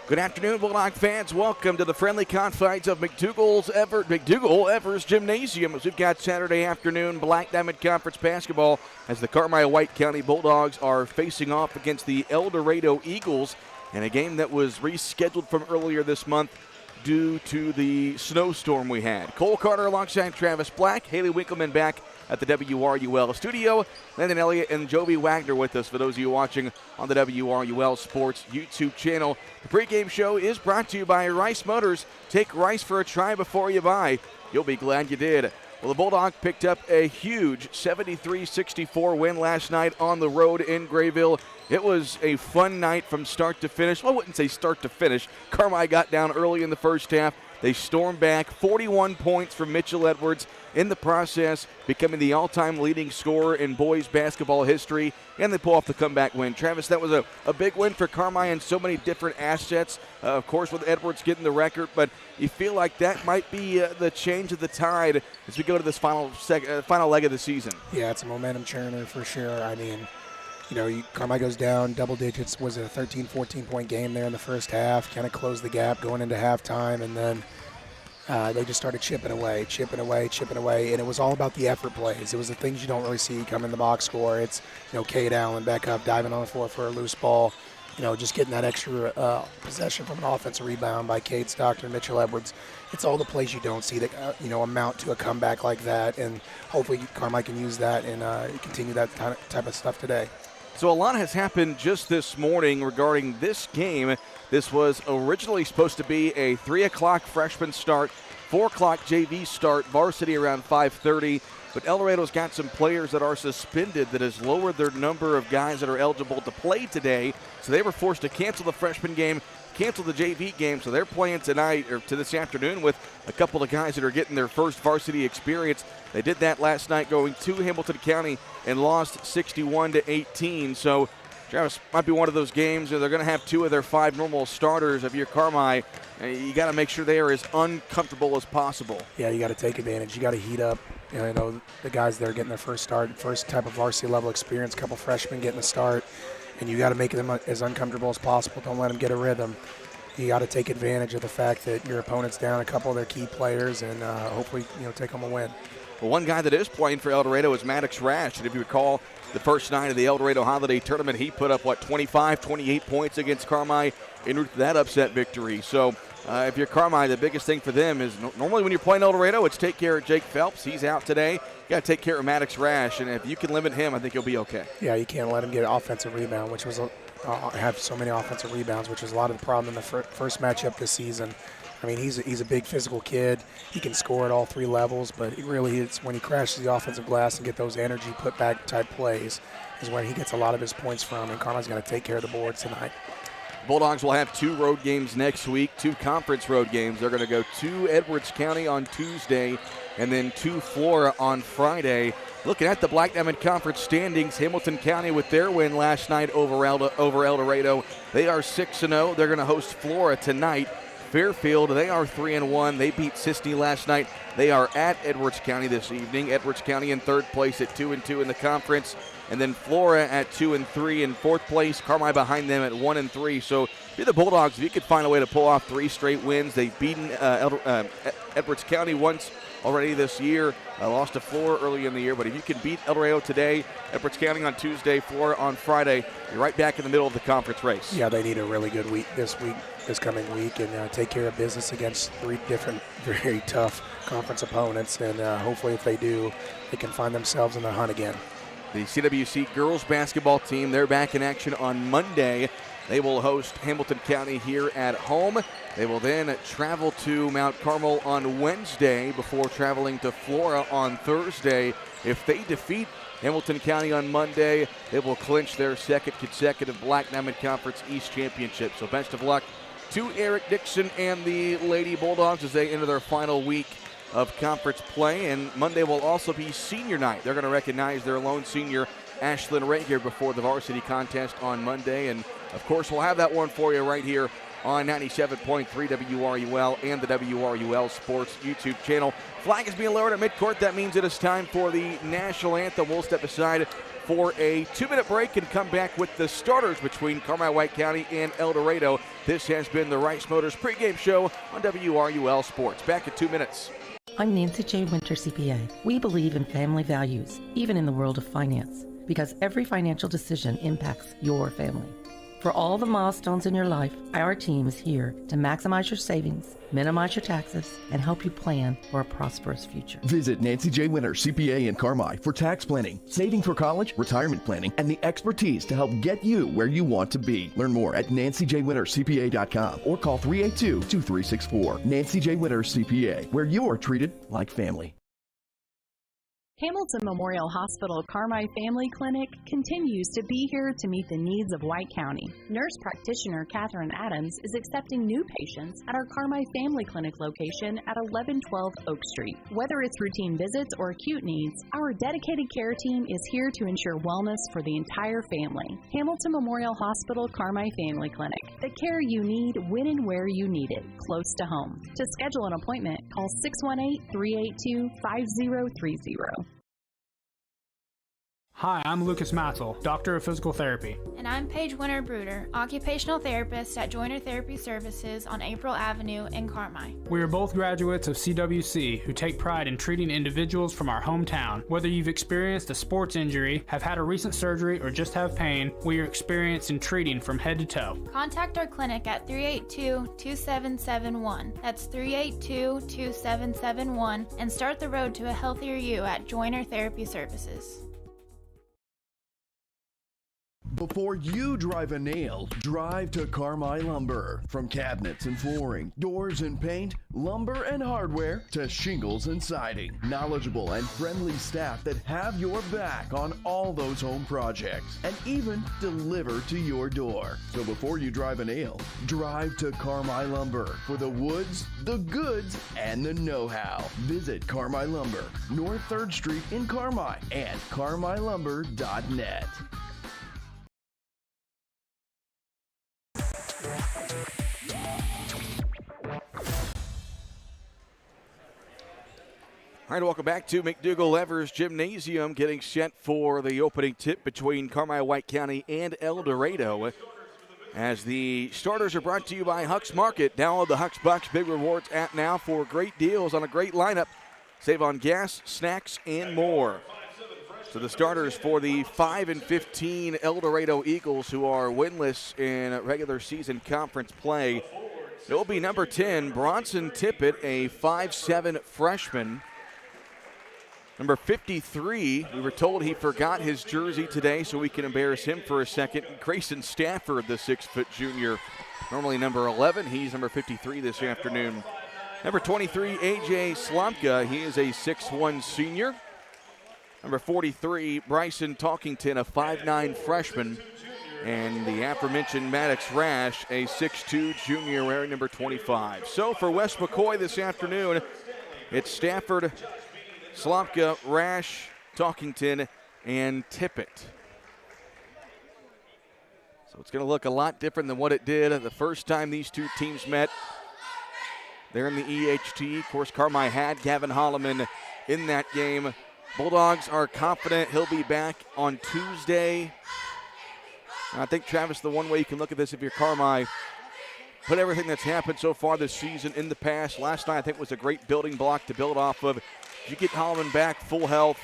Good afternoon, Bulldog fans. Welcome to the friendly confines of McDougall-Evers Gymnasium as we've got Saturday afternoon Black Diamond Conference basketball as the Carmi-White County Bulldogs are facing off against the Eldorado Eagles in a game that was rescheduled from earlier this month due to the snowstorm we had. Cole Carter alongside Travis Black, Haley Winkleman back at the WRUL studio. Landon Elliott and Jovi Wagner with us for those of you watching on the WRUL Sports YouTube channel. The pregame show is brought to you by Rice Motors. Take Rice for a try before you buy. You'll be glad you did. Well, the Bulldogs picked up a huge 73-64 win last night on the road in Grayville. It was a fun night from start to finish. Well, I wouldn't say start to finish. Carmi got down early in the first half. They stormed back, 41 points from Mitchell Edwards, in the process becoming the all-time leading scorer in boys basketball history, and they pull off the comeback win. Travis, that was a big win for Carmi in so many different assets, of course with Edwards getting the record, but you feel like that might be the change of the tide as we go to this final leg of the season. Yeah, it's a momentum churner for sure. I mean, Carmi goes down double digits, was it a 13, 14-point game there in the first half, kind of closed the gap going into halftime, and then they just started chipping away, and it was all about the effort plays. It was the things you don't really see come in the box score. It's, Cade Allen back up, diving on the floor for a loose ball, just getting that extra possession from an offensive rebound by Cade Stockton, Mitchell Edwards. It's all the plays you don't see that, amount to a comeback like that, and hopefully Carmi can use that and continue that type of stuff today. So a lot has happened just this morning regarding this game. This was originally supposed to be a 3 o'clock freshman start, 4 o'clock JV start, varsity around 5:30. But Eldorado's got some players that are suspended that has lowered their number of guys that are eligible to play today. So they were forced to cancel the freshman game, cancel the JV game. So they're playing tonight or to this afternoon with a couple of guys that are getting their first varsity experience. They did that last night going to Hamilton County and lost 61-18. So Travis, might be one of those games where they're going to have 2 of their 5 normal starters of your Carmi. You got to make sure they are as uncomfortable as possible. Yeah, you got to take advantage. You got to heat up. The guys that are getting their first start, first type of varsity level experience, a couple freshmen getting a start, and you got to make them as uncomfortable as possible. Don't let them get a rhythm. You got to take advantage of the fact that your opponent's down a couple of their key players and hopefully, take them a win. Well, one guy that is playing for Eldorado is Maddox Rash. And if you recall, the first night of the Eldorado Holiday Tournament, he put up, 25, 28 points against Carmi in route to that upset victory. So if you're Carmi, the biggest thing for them is normally when you're playing Eldorado, it's take care of Jake Phelps. He's out today. You got to take care of Maddox Rash. And if you can limit him, I think you'll be okay. Yeah, you can't let him get an offensive rebound, which was have so many offensive rebounds, which was a lot of the problem in the first matchup this season. I mean, he's a big physical kid. He can score at all 3 levels, but it's when he crashes the offensive glass and get those energy put-back type plays is when he gets a lot of his points from, and Carmi's going to take care of the boards tonight. Bulldogs will have 2 road games next week, 2 conference road games. They're going to go to Edwards County on Tuesday and then to Flora on Friday. Looking at the Black Diamond Conference standings, Hamilton County with their win last night over Eldorado. They are 6-0. They're going to host Flora tonight. Fairfield, they are 3-1. They beat Sisney last night. They are at Edwards County this evening. Edwards County in 3rd place at 2-2 in the conference. And then Flora at 2-3 in 4th place. Carmi behind them at 1-3. So if you're the Bulldogs, if you could find a way to pull off 3 straight wins. They've beaten Edwards County once already this year. Lost to Flora early in the year. But if you can beat Eldorado today, Edwards County on Tuesday, Flora on Friday, you're right back in the middle of the conference race. Yeah, they need a really good week this coming week, and take care of business against 3 different very tough conference opponents. And hopefully if they do, they can find themselves in the hunt again. The CWC girls basketball team, they're back in action on Monday. They will host Hamilton County here at home. They will then travel to Mount Carmel on Wednesday before traveling to Flora on Thursday. If they defeat Hamilton County on Monday, they will clinch their 2nd consecutive Black Diamond Conference East Championship. So best of luck to Eric Dixon and the Lady Bulldogs as they enter their final week of conference play. And Monday will also be senior night. They're going to recognize their lone senior, Ashlyn Ray, here before the varsity contest on Monday. And, of course, we'll have that one for you right here on 97.3 WRUL and the WRUL Sports YouTube channel. Flag is being lowered at midcourt. That means it is time for the national anthem. We'll step aside for a 2-minute break and come back with the starters between Carmi White County and Eldorado. This has been the Rice Motors pregame show on WRUL Sports. Back in 2 minutes. I'm Nancy J. Winter, CPA. We believe in family values, even in the world of finance, because every financial decision impacts your family. For all the milestones in your life, our team is here to maximize your savings, minimize your taxes, and help you plan for a prosperous future. Visit Nancy J. Winter, CPA in Carmi for tax planning, saving for college, retirement planning, and the expertise to help get you where you want to be. Learn more at nancyjwintercpa.com or call 382-2364. Nancy J. Winter, CPA, where you're treated like family. Hamilton Memorial Hospital Carmi Family Clinic continues to be here to meet the needs of White County. Nurse practitioner Catherine Adams is accepting new patients at our Carmi Family Clinic location at 1112 Oak Street. Whether it's routine visits or acute needs, our dedicated care team is here to ensure wellness for the entire family. Hamilton Memorial Hospital Carmi Family Clinic. The care you need when and where you need it, close to home. To schedule an appointment, call 618-382-5030. Hi, I'm Lucas Matzel, Doctor of Physical Therapy. And I'm Paige Winter-Bruder, Occupational Therapist at Joiner Therapy Services on April Avenue in Carmi. We are both graduates of CWC who take pride in treating individuals from our hometown. Whether you've experienced a sports injury, have had a recent surgery, or just have pain, we are experienced in treating from head to toe. Contact our clinic at 382-2771. That's 382-2771 and start the road to a healthier you at Joiner Therapy Services. Before you drive a nail, drive to Carmi Lumber. From cabinets and flooring, doors and paint, lumber and hardware, to shingles and siding. Knowledgeable and friendly staff that have your back on all those home projects and even deliver to your door. So before you drive a nail, drive to Carmi Lumber for the woods, the goods, and the know-how. Visit Carmi Lumber, North 3rd Street in Carmi and carmilumber.net. All right, welcome back to McDougall-Evers Gymnasium, getting set for the opening tip between Carmi White County and Eldorado. As the starters are brought to you by Huck's Market. Download the Huck's Bucks Big Rewards app now for great deals on a great lineup. Save on gas, snacks, and more. So the starters for the 5-15 Eldorado Eagles, who are winless in regular season conference play. It will be number 10, Bronson Tippett, a 5'7" freshman. Number 53, we were told he forgot his jersey today, so we can embarrass him for a second. Grayson Stafford, the 6-foot junior, normally number 11. He's number 53 this afternoon. Number 23, A.J. Slomka. He is a 6'1" senior. Number 43, Bryson Talkington, a 5'9" freshman. And the aforementioned Maddox Rash, a 6'2" junior, wearing number 25. So for West McCoy this afternoon, it's Stafford, Slomka, Rash, Talkington, and Tippett. So it's going to look a lot different than what it did the first time these two teams met. They're in the EHT. Of course, Carmi had Gavin Holloman in that game. Bulldogs are confident he'll be back on Tuesday. And I think, Travis, the one way you can look at this if you're Carmi, put everything that's happened so far this season in the past. Last night I think was a great building block to build off of. If you get Holloman back, full health,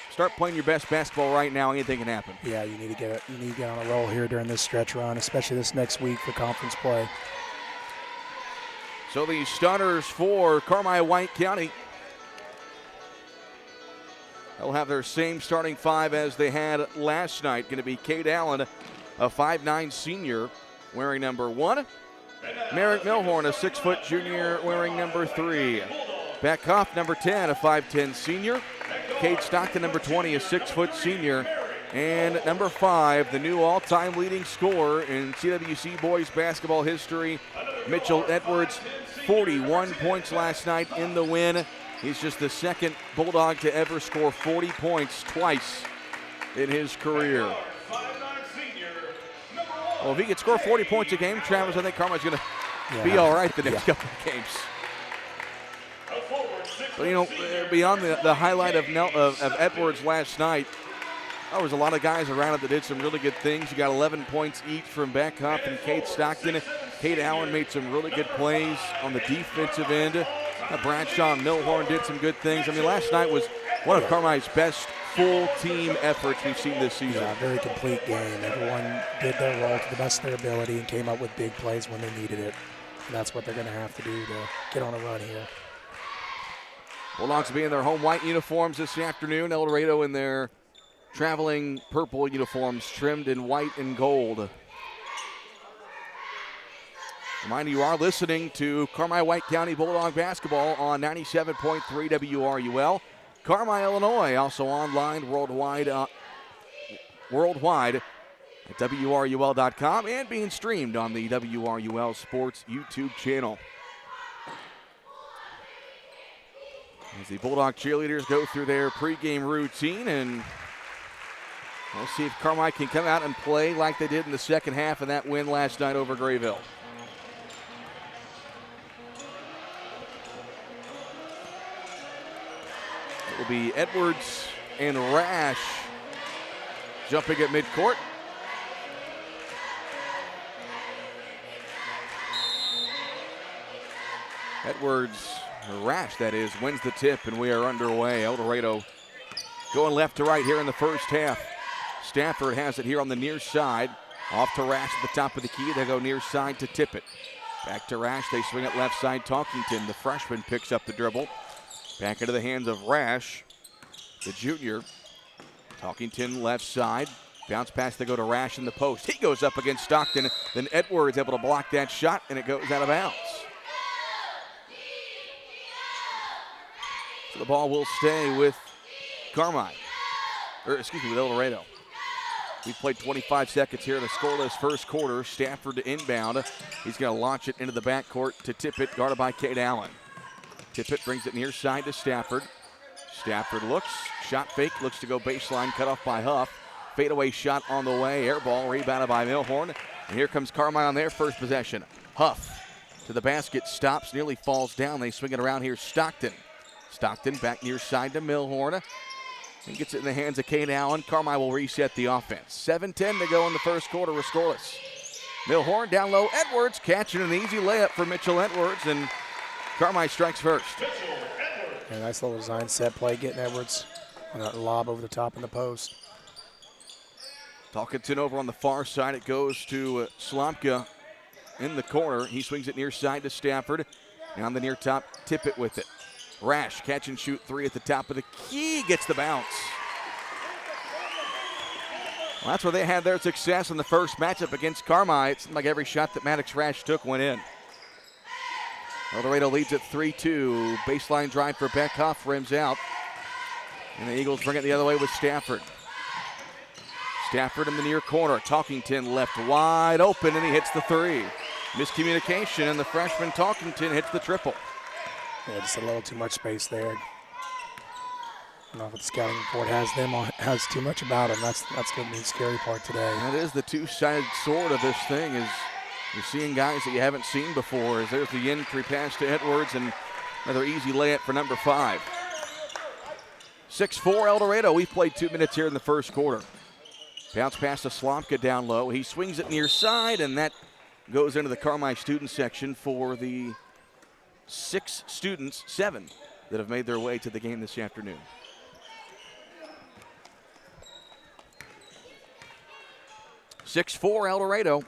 start playing your best basketball right now, anything can happen. Yeah, you need to get on a roll here during this stretch run, especially this next week for conference play. So the starters for Carmi White County, they'll have their same starting five as they had last night. Going to be Cade Allen, a 5'9" senior, wearing number 1. Merrick Milhorn, a 6-foot junior, wearing number 3. Beck Huff, number 10, a 5'10" senior. Cade Stockton, number 20, a 6-foot senior. And number 5, the new all-time leading scorer in CWC boys basketball history, Mitchell Edwards, 41 points last night in the win. He's just the second Bulldog to ever score 40 points twice in his career. Well, if he could score 40 points a game, Travis, I think Carmi's going to be all right the next couple of games. But, you know, beyond the highlight of Edwards last night, There was a lot of guys around it that did some really good things. You got 11 points each from Beck Huff and Kate Stockton. Kate Allen made some really good plays on the defensive end. Bradshaw and Milhorn did some good things. I mean, last night was one of Carmi's best full team efforts we've seen this season. Yeah, very complete game. Everyone did their role to the best of their ability and came up with big plays when they needed it. And that's what they're going to have to do to get on a run here. Bulldogs will be in their home white uniforms this afternoon. Eldorado in their traveling purple uniforms trimmed in white and gold. Reminder, you are listening to Carmi White County Bulldog basketball on 97.3 WRUL. Carmi, Illinois, also online worldwide at WRUL.com and being streamed on the WRUL Sports YouTube channel. As the Bulldog cheerleaders go through their pregame routine, and we'll see if Carmi can come out and play like they did in the second half of that win last night over Grayville. It will be Edwards and Rash jumping at midcourt. Edwards, or Rash that is, wins the tip, and we are underway. Eldorado going left to right here in the first half. Stafford has it here on the near side. Off to Rash at the top of the key. They go near side to Tippett. Back to Rash. They swing it left side. Talkington, the freshman, picks up the dribble. Back into the hands of Rash, the junior. Talkington left side. Bounce pass, they go to Rash in the post. He goes up against Stockton. Then Edwards able to block that shot, and it goes out of bounds. So the ball will stay with Carmi. With Eldorado. We played 25 seconds here in the scoreless first quarter. Stafford to inbound. He's going to launch it into the backcourt to Tippett, guarded by Kate Allen. Tippett brings it near side to Stafford. Stafford looks, shot fake, looks to go baseline, cut off by Huff. Fadeaway shot on the way, air ball, rebounded by Milhorn. And here comes Carmi on their first possession. Huff to the basket, stops, nearly falls down. They swing it around here, Stockton. Stockton back near side to Milhorn. And gets it in the hands of Kate Allen. Carmi will reset the offense. 7:10 to go in the first quarter. We're scoreless. Milhorn down low. Edwards catching an easy layup for Mitchell Edwards, and Carmi strikes first. Yeah, nice little design set play, getting Edwards on that lob over the top in the post. Talkington over on the far side. It goes to Slomka in the corner. He swings it near side to Stafford. Down the near top, Tippett with it. Rash, catch and shoot three at the top of the key, gets the bounce. Well, that's where they had their success in the first matchup against Carmi. It seemed like every shot that Maddox Rash took went in. Eldorado leads at 3-2. Baseline drive for Beck Huff, rims out. And the Eagles bring it the other way with Stafford. Stafford in the near corner. Talkington left wide open, and he hits the three. Miscommunication, and the freshman Talkington hits the triple. Yeah, just a little too much space there. I don't know if the scouting report has too much about him. That's going to be the scary part today. That is the two-sided sword of this thing, is you're seeing guys that you haven't seen before. As there's the entry pass to Edwards, and another easy layup for number 5. 6-4 Eldorado. We've played 2 minutes here in the first quarter. Bounce pass to Slomka down low. He swings it near side, and that goes into the Carmi student section for the 7 that have made their way to the game this afternoon. (6-4) Eldorado.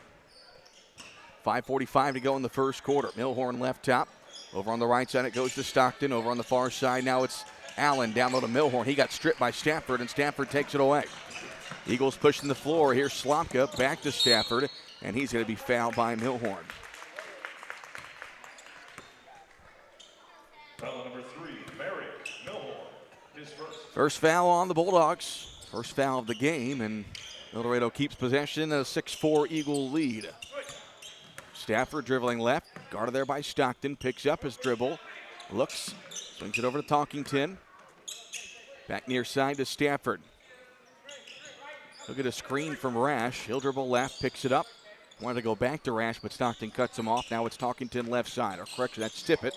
5:45 to go in the first quarter. Milhorn left top. Over on the right side, it goes to Stockton. Over on the far side, now it's Allen down low to Milhorn. He got stripped by Stafford, and Stafford takes it away. Eagles pushing the floor. Here's Slomka back to Stafford, and he's going to be fouled by Milhorn. Foul number 3, Merrick Milhorn, his First foul on the Bulldogs. First foul of the game, and Eldorado keeps possession, a 6-4 Eagle lead. Stafford dribbling left, guarded there by Stockton, picks up his dribble, looks, swings it over to Talkington. Back near side to Stafford. Look at a screen from Rash. He'll dribble left, picks it up. Wanted to go back to Rash, but Stockton cuts him off. Now it's Talkington left side. Or correction, that's Tippett.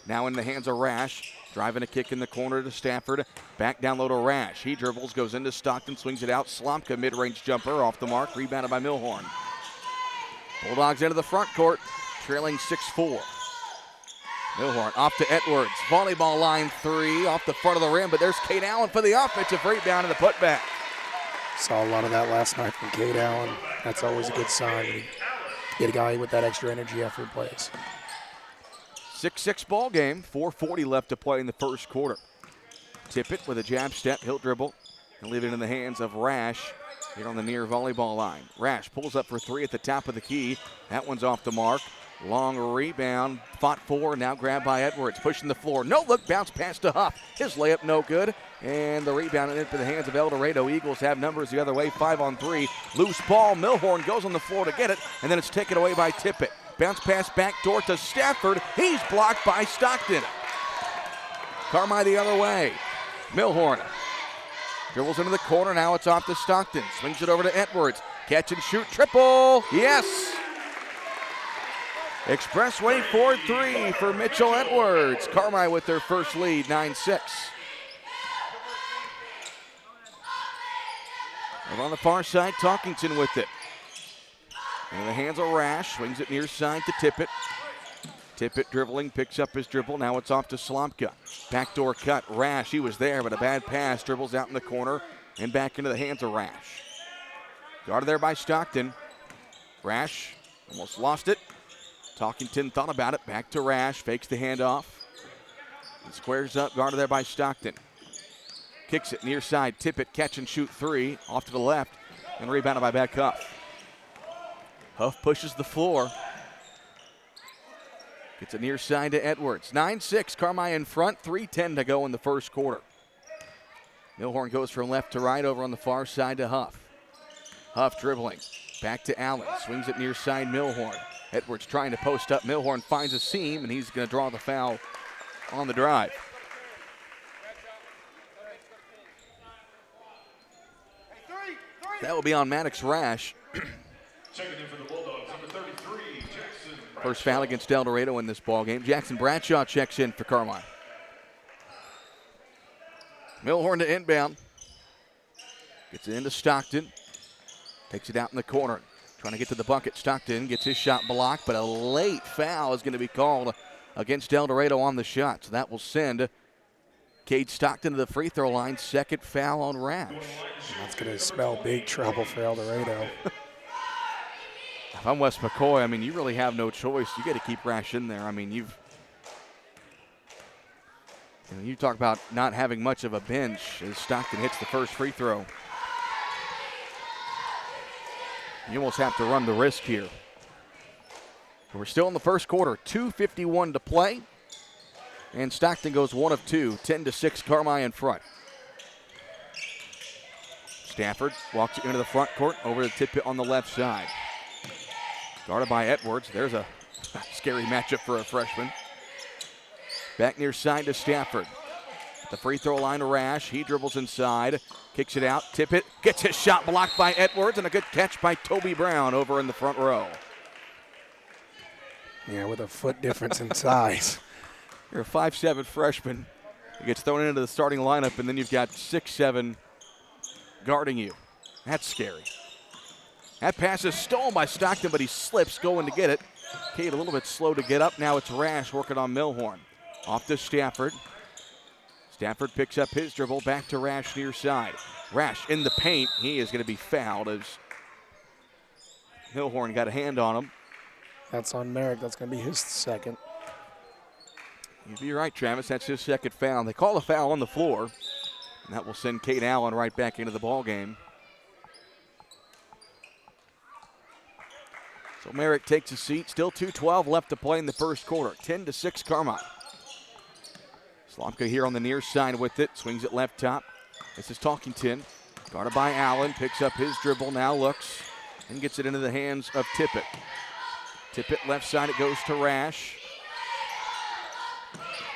Now in the hands of Rash. Driving a kick in the corner to Stafford. Back down low to Rash. He dribbles, goes into Stockton, swings it out. Slomka, mid-range jumper, off the mark, rebounded by Milhorn. Bulldogs into the front court, trailing 6-4. Milhorn off to Edwards. Volleyball line 3 off the front of the rim, but there's Cade Allen for the offensive rebound and the putback. Saw a lot of that last night from Cade Allen. That's always a good sign when you get a guy with that extra energy after he plays. 6-6 ball game, 4:40 left to play in the first quarter. Tippett with a jab step, he'll dribble and leave it in the hands of Rash here on the near volleyball line. Rash pulls up for 3 at the top of the key. That one's off the mark. Long rebound, fought for, now grabbed by Edwards, pushing the floor. No look, bounce pass to Huff. His layup no good, and the rebound into the hands of Eldorado. Eagles have numbers the other way, 5-on-3. Loose ball, Milhorn goes on the floor to get it, and then it's taken away by Tippett. Bounce pass backdoor to Stafford. He's blocked by Stockton. Carmi the other way. Milhorn dribbles into the corner. Now it's off to Stockton. Swings it over to Edwards. Catch and shoot. Triple. Yes. Expressway 4-3 for Mitchell Edwards. Carmi with their first lead, 9-6. Over on the far side, Talkington with it. In the hands of Rash, swings it near side to Tippett. Tippett dribbling, picks up his dribble. Now it's off to Slomka. Backdoor cut, Rash, he was there, but a bad pass. Dribbles out in the corner and back into the hands of Rash. Guarded there by Stockton. Rash almost lost it. Talkington thought about it, back to Rash, fakes the handoff. And squares up, guarded there by Stockton. Kicks it near side, Tippett, catch and shoot 3, off to the left, and rebounded by back Huff. Huff pushes the floor. Gets it near side to Edwards. 9-6, Carmi in front, 3:10 to go in the first quarter. Milhorn goes from left to right over on the far side to Huff. Huff dribbling, back to Allen, swings it near side Milhorn. Edwards trying to post up. Milhorn finds a seam, and he's going to draw the foul on the drive. That will be on Maddox Rash. Checking in for the Bulldogs, number 33, Jackson. First foul against Eldorado in this ball game. Jackson Bradshaw checks in for Carmi. Milhorn to inbound. Gets it into Stockton. Takes it out in the corner. Trying to get to the bucket. Stockton gets his shot blocked, but a late foul is going to be called against Eldorado on the shot. So that will send Cade Stockton to the free throw line. Second foul on Rash. That's going to spell big trouble for Eldorado. If I'm West McCoy, I mean, you really have no choice. You got to keep Rash in there. I mean, you talk about not having much of a bench as Stockton hits the first free throw. You almost have to run the risk here. But we're still in the first quarter, 2:51 to play. And Stockton goes 1 of 2, 10-6, Carmi in front. Stafford walks it into the front court, over to Tippett on the left side. Guarded by Edwards. There's a scary matchup for a freshman. Back near side to Stafford. The free throw line to Rash. He dribbles inside, kicks it out. Tippett gets his shot blocked by Edwards, and a good catch by Toby Brown over in the front row. Yeah, with a foot difference in size. You're a 5'7" freshman. He gets thrown into the starting lineup, and then you've got 6'7" guarding you. That's scary. That pass is stolen by Stockton, but he slips going to get it. Cade a little bit slow to get up. Now it's Rash working on Milhorn. Off to Stafford. Stafford picks up his dribble, back to Rash near side. Rash in the paint. He is going to be fouled as Milhorn got a hand on him. That's on Merrick. That's going to be his second. You'd be right, Travis. That's his second foul. They call a foul on the floor, and that will send Cade Allen right back into the ball game. So Merrick takes a seat. Still 2:12 left to play in the first quarter. 10-6 Carmi. Slomka here on the near side with it. Swings it left top. This is Talkington. Guarded by Allen. Picks up his dribble. Now looks and gets it into the hands of Tippett. Tippett left side. It goes to Rash.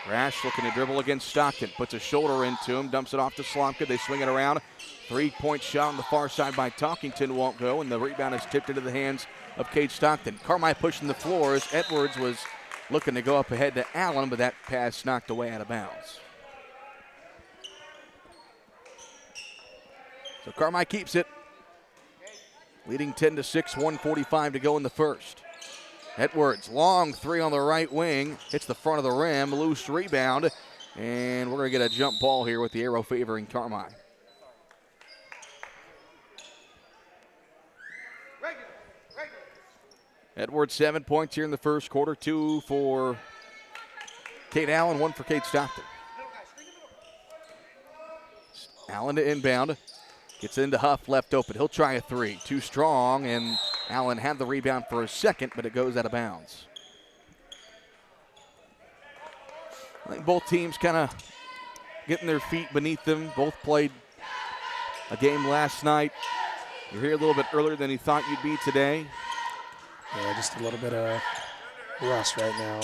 Rash looking to dribble against Stockton. Puts a shoulder into him. Dumps it off to Slomka. They swing it around. 3-point shot on the far side by Talkington won't go. And the rebound is tipped into the hands of Cade Stockton. Carmi pushing the floor as Edwards was looking to go up ahead to Allen, but that pass knocked away out of bounds. So Carmi keeps it, leading 10-6, 1:45 to go in the first. Edwards, long three on the right wing, hits the front of the rim, loose rebound, and we're going to get a jump ball here with the arrow favoring Carmi. Edwards 7 points here in the first quarter, 2 for Kate Allen, 1 for Kate Stockton. Allen to inbound, gets into Huff, left open. He'll try a three, too strong, and Allen had the rebound for a second, but it goes out of bounds. I think both teams kind of getting their feet beneath them. Both played a game last night. You're here a little bit earlier than you thought you'd be today. Yeah, just a little bit of rust right now.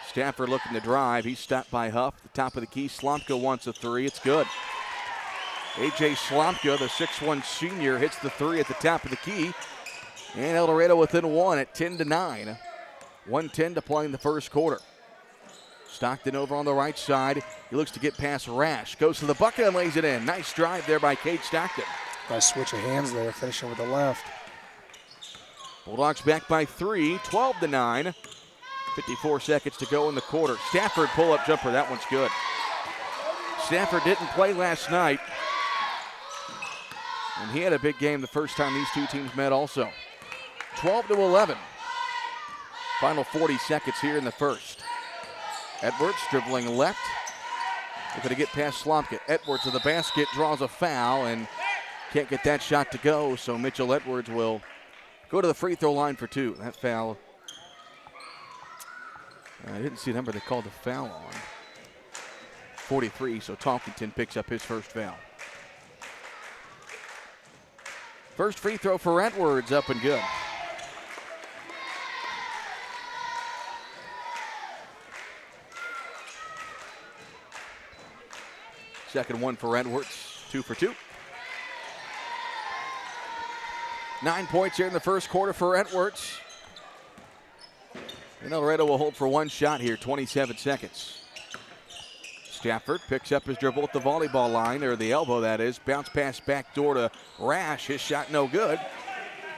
Stafford looking to drive. He's stopped by Huff. The top of the key. Slomka wants a three. It's good. A.J. Slomka, the 6'1 senior, hits the three at the top of the key. And Eldorado within one at 10-9. 1:10 to play in the first quarter. Stockton over on the right side. He looks to get past Rash. Goes to the bucket and lays it in. Nice drive there by Kate Stockton. Nice switch of hands there, finishing with the left. Bulldogs back by 3, 12-9. 54 seconds to go in the quarter. Stafford pull-up jumper. That one's good. Stafford didn't play last night. And he had a big game the first time these two teams met also. 12-11. Final 40 seconds here in the first. Edwards dribbling left. Looking to get past Slomka. Edwards to the basket, draws a foul, and can't get that shot to go, so Mitchell Edwards will go to the free throw line for two. That foul, I didn't see the number they called the foul on. 43, so Talkington picks up his first foul. First free throw for Edwards, up and good. Second one for Edwards, 2 for 2. 9 points here in the first quarter for Edwards. And Eldorado will hold for one shot here, 27 seconds. Stafford picks up his dribble at the volleyball line, or the elbow that is. Bounce pass back door to Rash. His shot no good.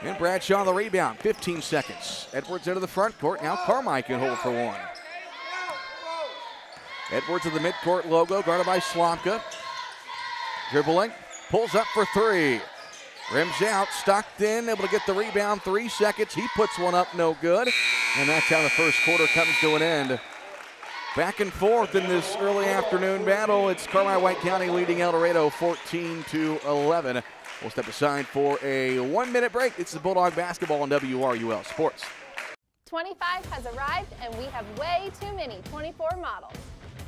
And Bradshaw the rebound, 15 seconds. Edwards into the front court. Now Carmi can hold for one. Edwards of the midcourt logo, guarded by Slomka. Dribbling, pulls up for three. Rims out, Stockton able to get the rebound, 3 seconds. He puts one up, no good. And that's how the first quarter comes to an end. Back and forth in this early afternoon battle. It's Carmi-White County leading Eldorado 14-11. We'll step aside for a 1-minute break. It's the Bulldog basketball on WRUL Sports. 25 has arrived and we have way too many 24 models.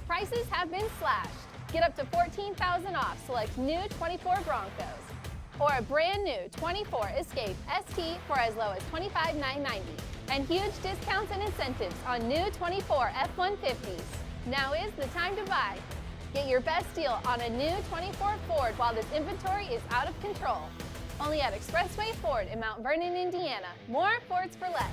Prices have been slashed. Get up to $14,000 off select new 24 Broncos or a brand new 24 Escape ST for as low as $25,990. And huge discounts and incentives on new 24 F-150s. Now is the time to buy. Get your best deal on a new 24 Ford while this inventory is out of control. Only at Expressway Ford in Mount Vernon, Indiana. More Fords for less.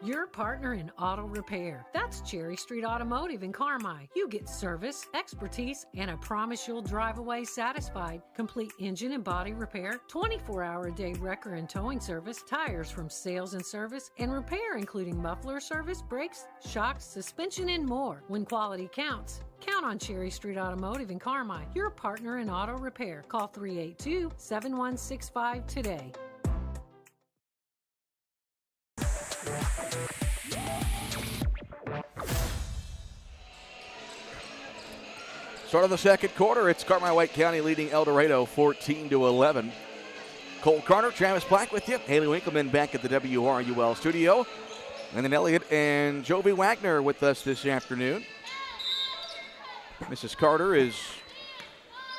Your partner in auto repair. That's Cherry Street Automotive in Carmi. You get service, expertise, and a promise you'll drive away satisfied. Complete engine and body repair, 24-hour-a-day wrecker and towing service, tires from sales and service, and repair including muffler service, brakes, shocks, suspension, and more. When quality counts, count on Cherry Street Automotive in Carmi. Your partner in auto repair. Call 382-7165 today. Start of the second quarter, it's Carmi-White County leading Eldorado 14-11. Cole Carter, Travis Black with you. Haley Winkleman back at the WRUL studio. And then Elliott and Jovi Wagner with us this afternoon. Mrs. Carter is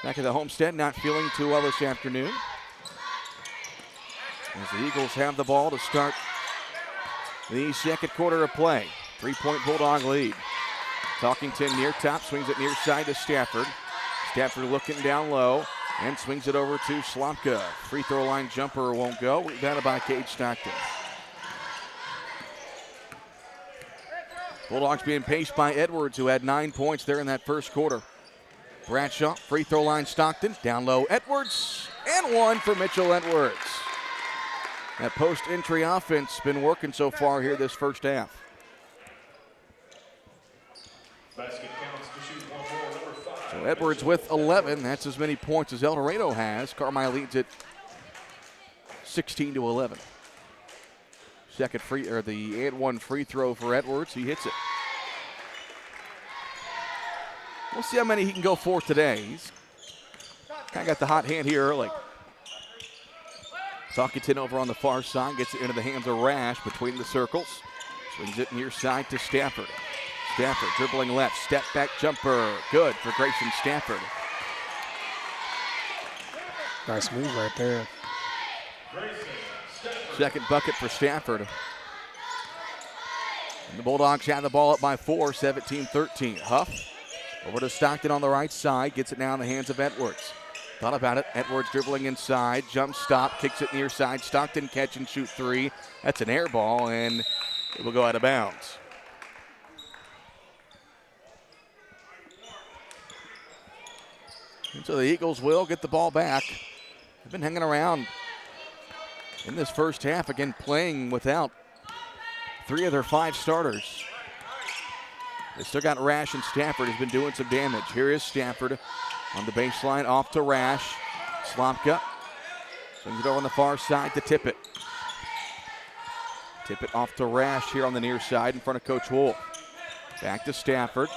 back at the homestead, not feeling too well this afternoon. As the Eagles have the ball to start the second quarter of play. 3-point Bulldog lead. Talkington near top, swings it near side to Stafford. Stafford looking down low. and swings it over to Slomka. Free throw line jumper won't go. Rebounded by Cade Stockton. Bulldogs being paced by Edwards, who had 9 points there in that first quarter. Bradshaw, free throw line Stockton, down low Edwards, and one for Mitchell Edwards. That post-entry offense been working so far here this first half. Basket counts to shoot one more, number 5. So Edwards with 11. That's as many points as Eldorado has. Carmine leads it 16-11. Second free, or the and one free throw for Edwards. He hits it. We'll see how many he can go for today. He's kind of got the hot hand here early. Talkington over on the far side, gets it into the hands of Rash between the circles. Swings it near side to Stafford. Stafford dribbling left, step back jumper. Good for Grayson Stafford. Nice move right there. Second bucket for Stafford. And the Bulldogs have the ball up by 4, 17-13. Huff over to Stockton on the right side, gets it now in the hands of Edwards. Thought about it. Edwards dribbling inside, jump stop, kicks it near side. Stockton catch and shoot 3. That's an air ball, and it will go out of bounds. And so the Eagles will get the ball back. They've been hanging around in this first half, again playing without 3 of their 5 starters. They still got Rash, and Stafford has been doing some damage. Here is Stafford on the baseline, off to Rash. Slomka swings it over on the far side to Tippett. Tippett off to Rash here on the near side in front of Coach Wolf. Back to Stafford.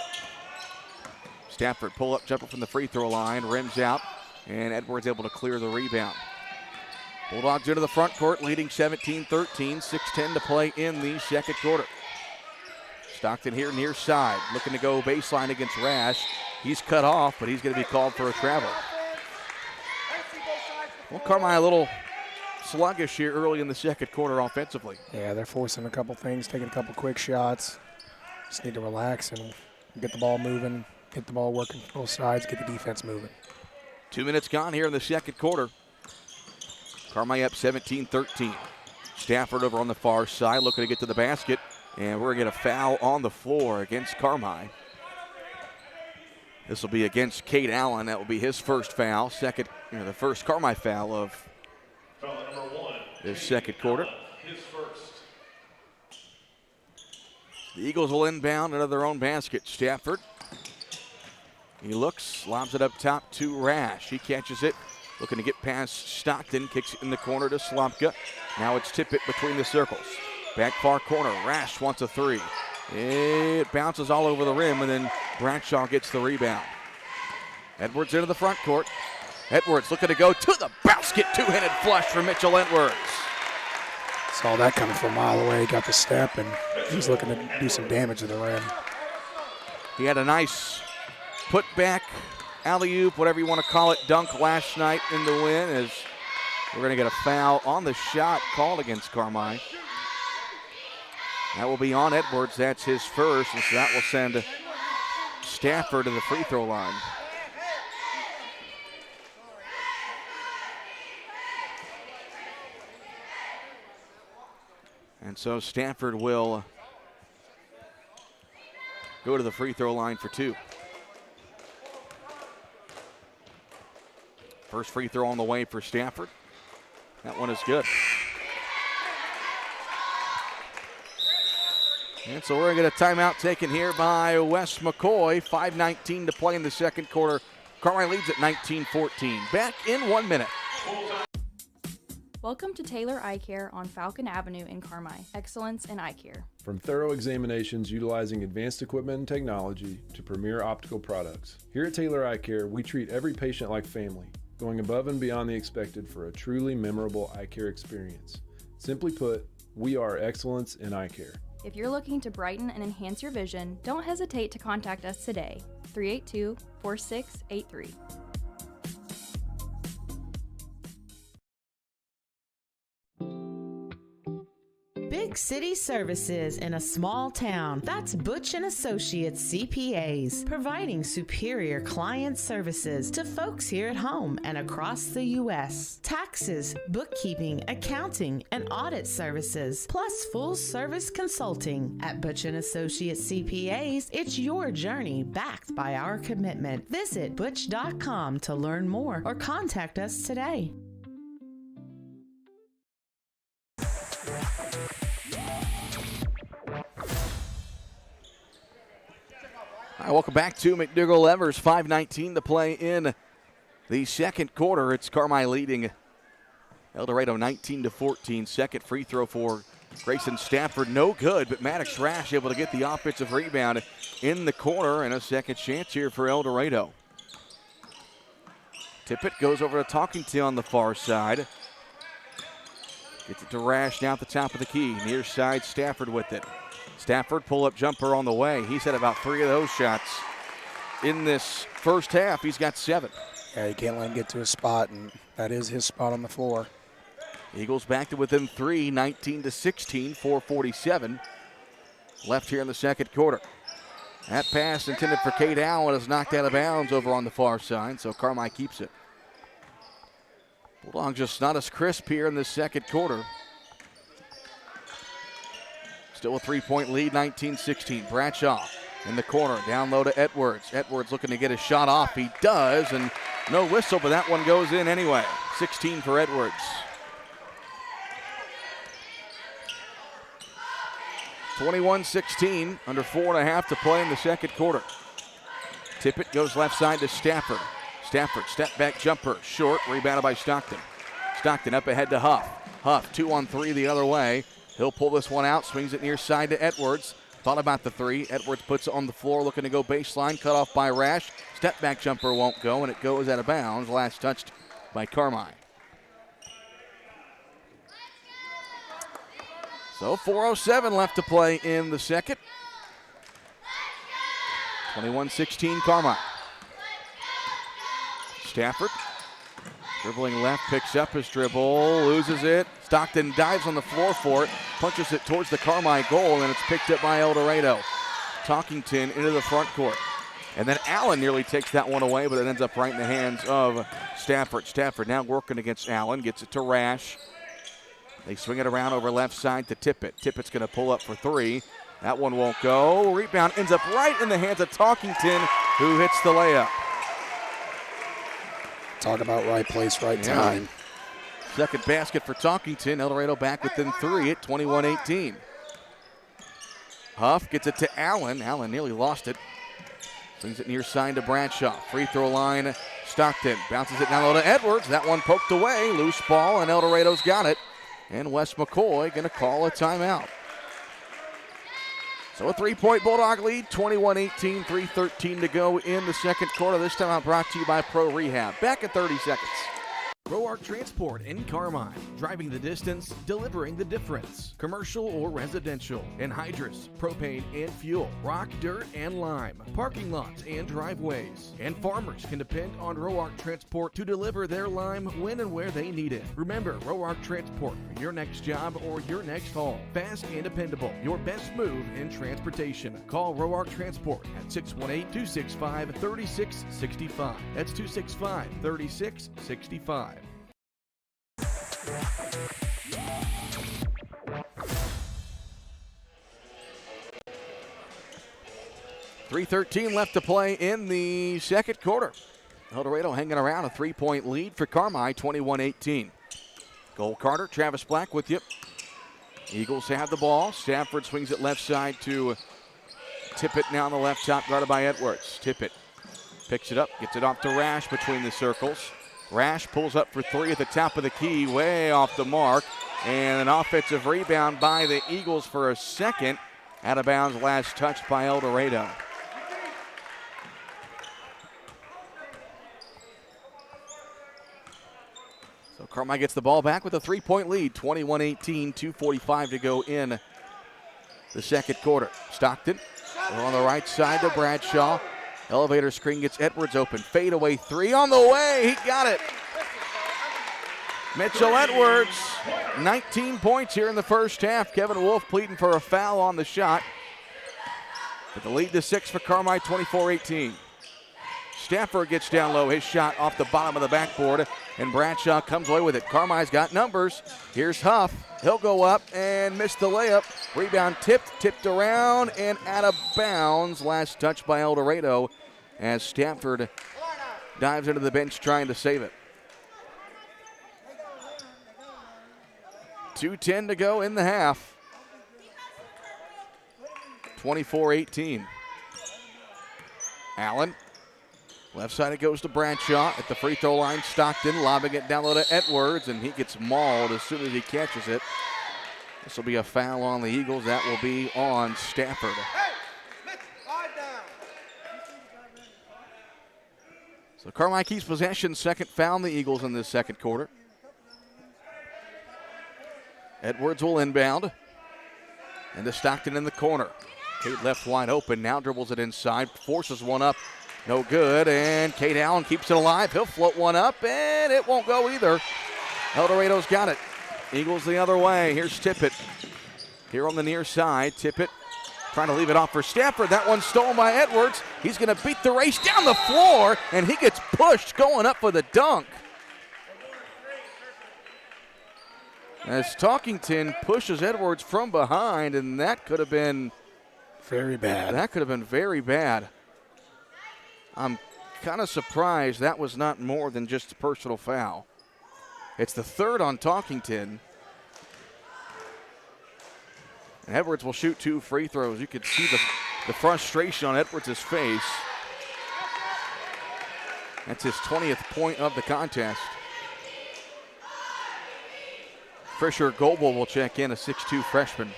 Stafford pull-up jumper from the free throw line, rims out, and Edwards able to clear the rebound. Bulldogs into the front court, leading 17-13, 6:10 to play in the second quarter. Stockton here near side, looking to go baseline against Rash. He's cut off, but he's going to be called for a travel. Well, Carmine a little sluggish here early in the second quarter offensively. Yeah, they're forcing a couple things, taking a couple quick shots. Just need to relax and get the ball moving, get the ball working both sides, get the defense moving. 2 minutes gone here in the second quarter. Carmine up 17-13. Stafford over on the far side looking to get to the basket, and we're going to get a foul on the floor against Carmine. This will be against Cade Allen. That will be his first foul. Second, the first Carmine foul of this second quarter. His first. The Eagles will inbound into their own basket. Stafford. He looks, lobs it up top to Rash. He catches it, looking to get past Stockton, kicks it in the corner to Slomka. Now it's Tippett between the circles. Back far corner, Rash wants a 3. It bounces all over the rim, and then Bradshaw gets the rebound. Edwards into the front court. Edwards looking to go to the basket. Two-handed flush for Mitchell Edwards. Saw that coming from a mile away, got the step, and he's looking to do some damage to the rim. He had a nice put-back, alley-oop, whatever you want to call it, dunk last night in the win, as we're going to get a foul on the shot called against Carmine. That will be on Edwards. That's his first, and so that will send Stafford to the free throw line. And so Stafford will go to the free throw line for 2. First free throw on the way for Stafford. That one is good. And so we're going to get a timeout taken here by Wes McCoy. 5:19 to play in the second quarter. Carmine leads at 19-14. Back in 1 minute. Welcome to Taylor Eye Care on Falcon Avenue in Carmine. Excellence in eye care. From thorough examinations utilizing advanced equipment and technology to premier optical products. Here at Taylor Eye Care, we treat every patient like family, going above and beyond the expected for a truly memorable eye care experience. Simply put, we are excellence in eye care. If you're looking to brighten and enhance your vision, don't hesitate to contact us today. 382-4683. Big city services in a small town. That's Butch & Associates CPAs, providing superior client services to folks here at home and across the U.S. Taxes, bookkeeping, accounting, and audit services, plus full-service consulting. At Butch & Associates CPAs, it's your journey backed by our commitment. Visit butch.com to learn more or contact us today. All right, welcome back to McDougall-Evers. 5:19 to play in the second quarter. It's Carmi leading Eldorado 19-14. Second free throw for Grayson Stafford, no good, but Maddox Rash able to get the offensive rebound in the corner, and a second chance here for Eldorado. Tippett goes over to Talkington on the far side. Gets it to Rash down at the top of the key. Near side, Stafford with it. Stafford pull-up jumper on the way. He's had about 3 of those shots in this first half. He's got 7. Yeah, you can't let him get to his spot, and that is his spot on the floor. Eagles back to within 3, 19-16, 4:47 left here in the second quarter. That pass intended for Cade Allen is knocked out of bounds over on the far side, so Carmi keeps it. Bulldogs just not as crisp here in this second quarter. Still a 3-point lead, 19-16. Bradshaw in the corner, down low to Edwards. Edwards looking to get a shot off. He does, and no whistle, but that one goes in anyway. 16 for Edwards. (21-16), under 4.5 to play in the second quarter. Tippett goes left side to Stafford. Stafford, step back jumper, short, rebounded by Stockton. Stockton up ahead to Huff. Huff, 2-on-3 the other way. He'll pull this one out, swings it near side to Edwards. Thought about the 3. Edwards puts it on the floor, looking to go baseline, cut off by Rash. Step back jumper won't go, and it goes out of bounds. Last touched by Carmi. So 4:07 left to play in the second. 21-16 Carmi. Stafford dribbling left, picks up his dribble, loses it. Stockton dives on the floor for it, punches it towards the Carmi goal, and it's picked up by Eldorado. Talkington into the front court. And then Allen nearly takes that one away, but it ends up right in the hands of Stafford. Stafford now working against Allen, gets it to Rash. They swing it around over left side to Tippett. Tippett's going to pull up for 3. That one won't go. Rebound ends up right in the hands of Talkington, who hits the layup. Talk about right place, right time. Second basket for Talkington. Eldorado back within 3 at 21-18. Huff gets it to Allen. Allen nearly lost it. Brings it near side to Bradshaw. Free throw line, Stockton. Bounces it down low to Edwards. That one poked away. Loose ball, and Eldorado's got it. And Wes McCoy going to call a timeout. So a 3-point Bulldog lead, 21-18, 3:13 to go in the second quarter. This time out brought to you by Pro Rehab. Back at 30 seconds. Roark Transport in Carmi. Driving the distance, delivering the difference. Commercial or residential. Anhydrous, propane and fuel. Rock, dirt, and lime. Parking lots and driveways. And farmers can depend on Roark Transport to deliver their lime when and where they need it. Remember, Roark Transport for your next job or your next haul. Fast and dependable. Your best move in transportation. Call Roark Transport at 618-265-3665. That's 265-3665. 3:13 left to play in the second quarter. Eldorado hanging around, a 3-point lead for Carmi, 21-18. Cole Carter, Travis Black with you. Eagles have the ball. Stafford swings it left side to Tippett now on the left top, guarded by Edwards. Tippett picks it up, gets it off to Rash between the circles. Rash pulls up for 3 at the top of the key, way off the mark. And an offensive rebound by the Eagles for a second. Out of bounds, last touched by Eldorado. So Carmi gets the ball back with a 3-point lead, 21-18, 2:45 to go in the second quarter. Stockton on the right side to Bradshaw. Elevator screen gets Edwards open. Fadeaway 3 on the way. He got it. Mitchell Edwards, 19 points here in the first half. Kevin Wolf pleading for a foul on the shot. But the lead to 6 for Carmi, 24-18. Stafford gets down low, his shot off the bottom of the backboard, and Bradshaw comes away with it. Carmi's got numbers. Here's Huff. He'll go up and miss the layup. Rebound tipped around and out of bounds. Last touch by Eldorado as Stafford dives into the bench trying to save it. 2:10 to go in the half. 24-18. Allen. Left side it goes to Bradshaw at the free throw line. Stockton lobbing it down low to Edwards, and he gets mauled as soon as he catches it. This will be a foul on the Eagles. That will be on Stafford. So Carmi keeps possession. Second foul on the Eagles in this second quarter. Edwards will inbound. And to Stockton in the corner. Cade left wide open. Now dribbles it inside. Forces one up. No good. And Cade Allen keeps it alive. He'll float one up. And it won't go either. Eldorado's got it. Eagles the other way. Here's Tippett. Here on the near side. Tippett trying to leave it off for Stafford. That one's stolen by Edwards. He's going to beat the race down the floor. And he gets pushed going up for the dunk. As Talkington pushes Edwards from behind, and that could have been very bad. That could have been very bad. I'm kind of surprised that was not more than just a personal foul. It's the third on Talkington. And Edwards will shoot 2 free throws. You could see the frustration on Edwards' face. That's his 20th point of the contest. Fisher Goebel will check in, a 6'2 freshman.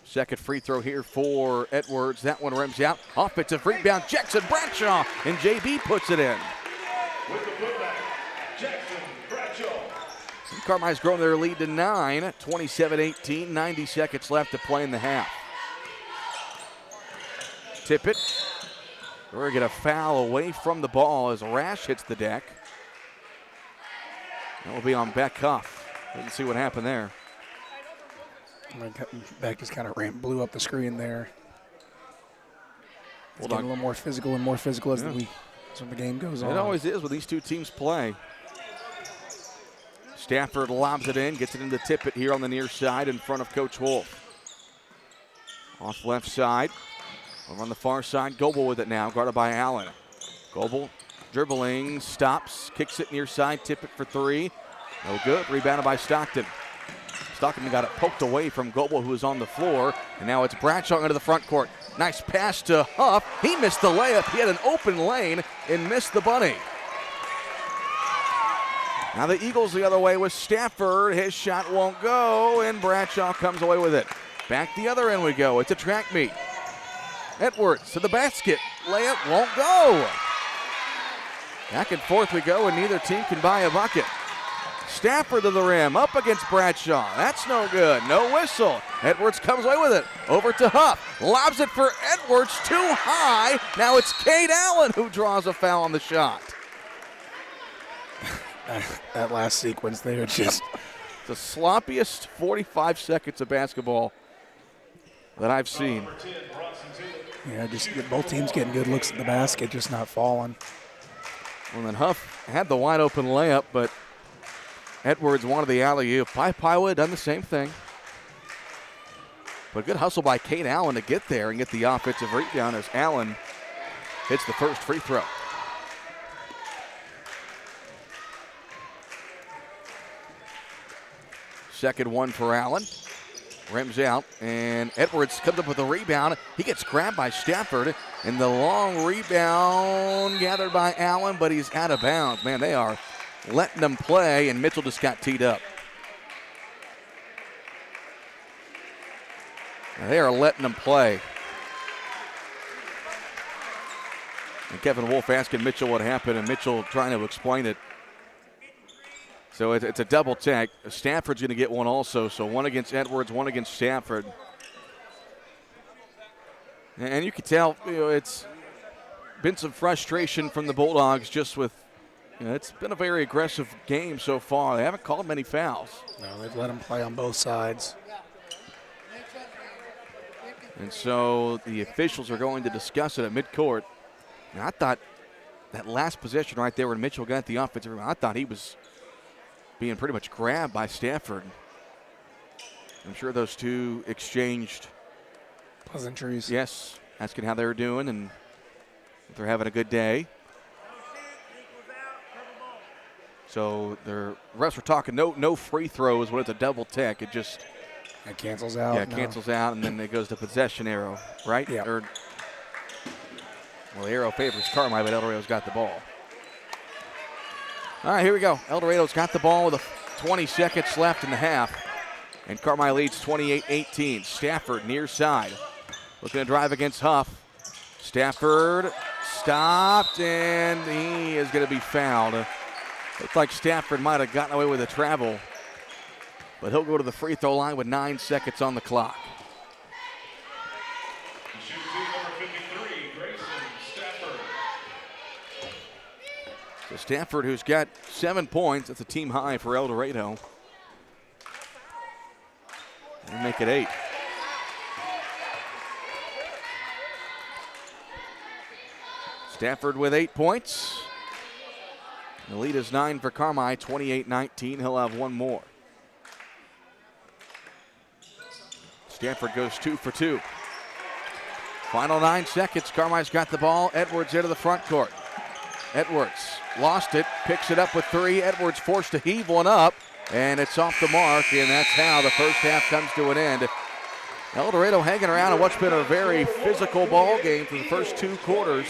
Second free throw here for Edwards. That one rims out. Offensive rebound, Jackson Bradshaw, and JB puts it in. With the putback, Jackson Bradshaw. Carmi's grown their lead to 9, 27-18, 90 seconds left to play in the half. Tippett. We're going to get a foul away from the ball as Rash hits the deck. That will be on Beck Huff. Didn't see what happened there. Beck just kind of blew up the screen there. It's getting a little more physical and more physical as the game goes on. It always is when these two teams play. Stafford lobs it in, gets it into Tippett here on the near side in front of Coach Wolf. Off left side. Over on the far side, Goebel with it now, guarded by Allen. Goebel dribbling, stops, kicks it near side, Tippett for 3. No good, rebounded by Stockton. Stockton got it poked away from Goebel, who was on the floor, and now it's Bradshaw into the front court. Nice pass to Huff. He missed the layup. He had an open lane and missed the bunny. Now the Eagles the other way with Stafford. His shot won't go, and Bradshaw comes away with it. Back the other end we go. It's a track meet. Edwards to the basket. Layup won't go. Back and forth we go, and neither team can buy a bucket. Stafford to the rim, up against Bradshaw. That's no good, no whistle. Edwards comes away with it, over to Huff. Lobs it for Edwards, too high. Now it's Cade Allen who draws a foul on the shot. That last sequence there, just the sloppiest 45 seconds of basketball that I've seen. Yeah, just both teams getting good looks at the basket, just not falling. Well, then Huff had the wide open layup, but Edwards wanted the alley-oop. Pai would have done the same thing. But good hustle by Cade Allen to get there and get the offensive rebound as Allen hits the first free throw. Second one for Allen. Rims out, and Edwards comes up with a rebound. He gets grabbed by Stafford, and the long rebound gathered by Allen, but he's out of bounds. Man, they are letting them play, and Mitchell just got teed up. Now they are letting them play. And Kevin Wolf asking Mitchell what happened, and Mitchell trying to explain it. So it's a double tag. Stafford's going to get one also. So one against Edwards, one against Stafford. And you can tell, it's been some frustration from the Bulldogs just with Yeah, it's been a very aggressive game so far. They haven't called many fouls. No, they've let them play on both sides. And so the officials are going to discuss it at midcourt. And I thought that last possession right there when Mitchell got the offensive rebound, I thought he was being pretty much grabbed by Stafford. I'm sure those two exchanged pleasantries. Yes, asking how they were doing and if they're having a good day. So the refs were talking no free throws when it's a double tech. It just cancels out. Yeah, it cancels out, and then it goes to possession arrow, right? Yeah. Well, the arrow favors Carmi, but Eldorado's got the ball. All right, here we go. Eldorado's got the ball with 20 seconds left in the half, and Carmi leads 28-18. Stafford near side, looking to drive against Huff. Stafford stopped, and he is going to be fouled. Looked like Stafford might have gotten away with a travel, but he'll go to the free throw line with 9 seconds on the clock. So Stafford, who's got 7 points, that's a team high for Eldorado. And make it 8. Stafford with 8 points. The lead is 9 for Carmi, 28-19. He'll have one more. Stafford goes 2 for 2. Final 9 seconds. Carmi's got the ball. Edwards into the front court. Edwards lost it, picks it up with 3. Edwards forced to heave one up, and it's off the mark, and that's how the first half comes to an end. Eldorado hanging around in what's been a very physical ball game for the first 2 quarters.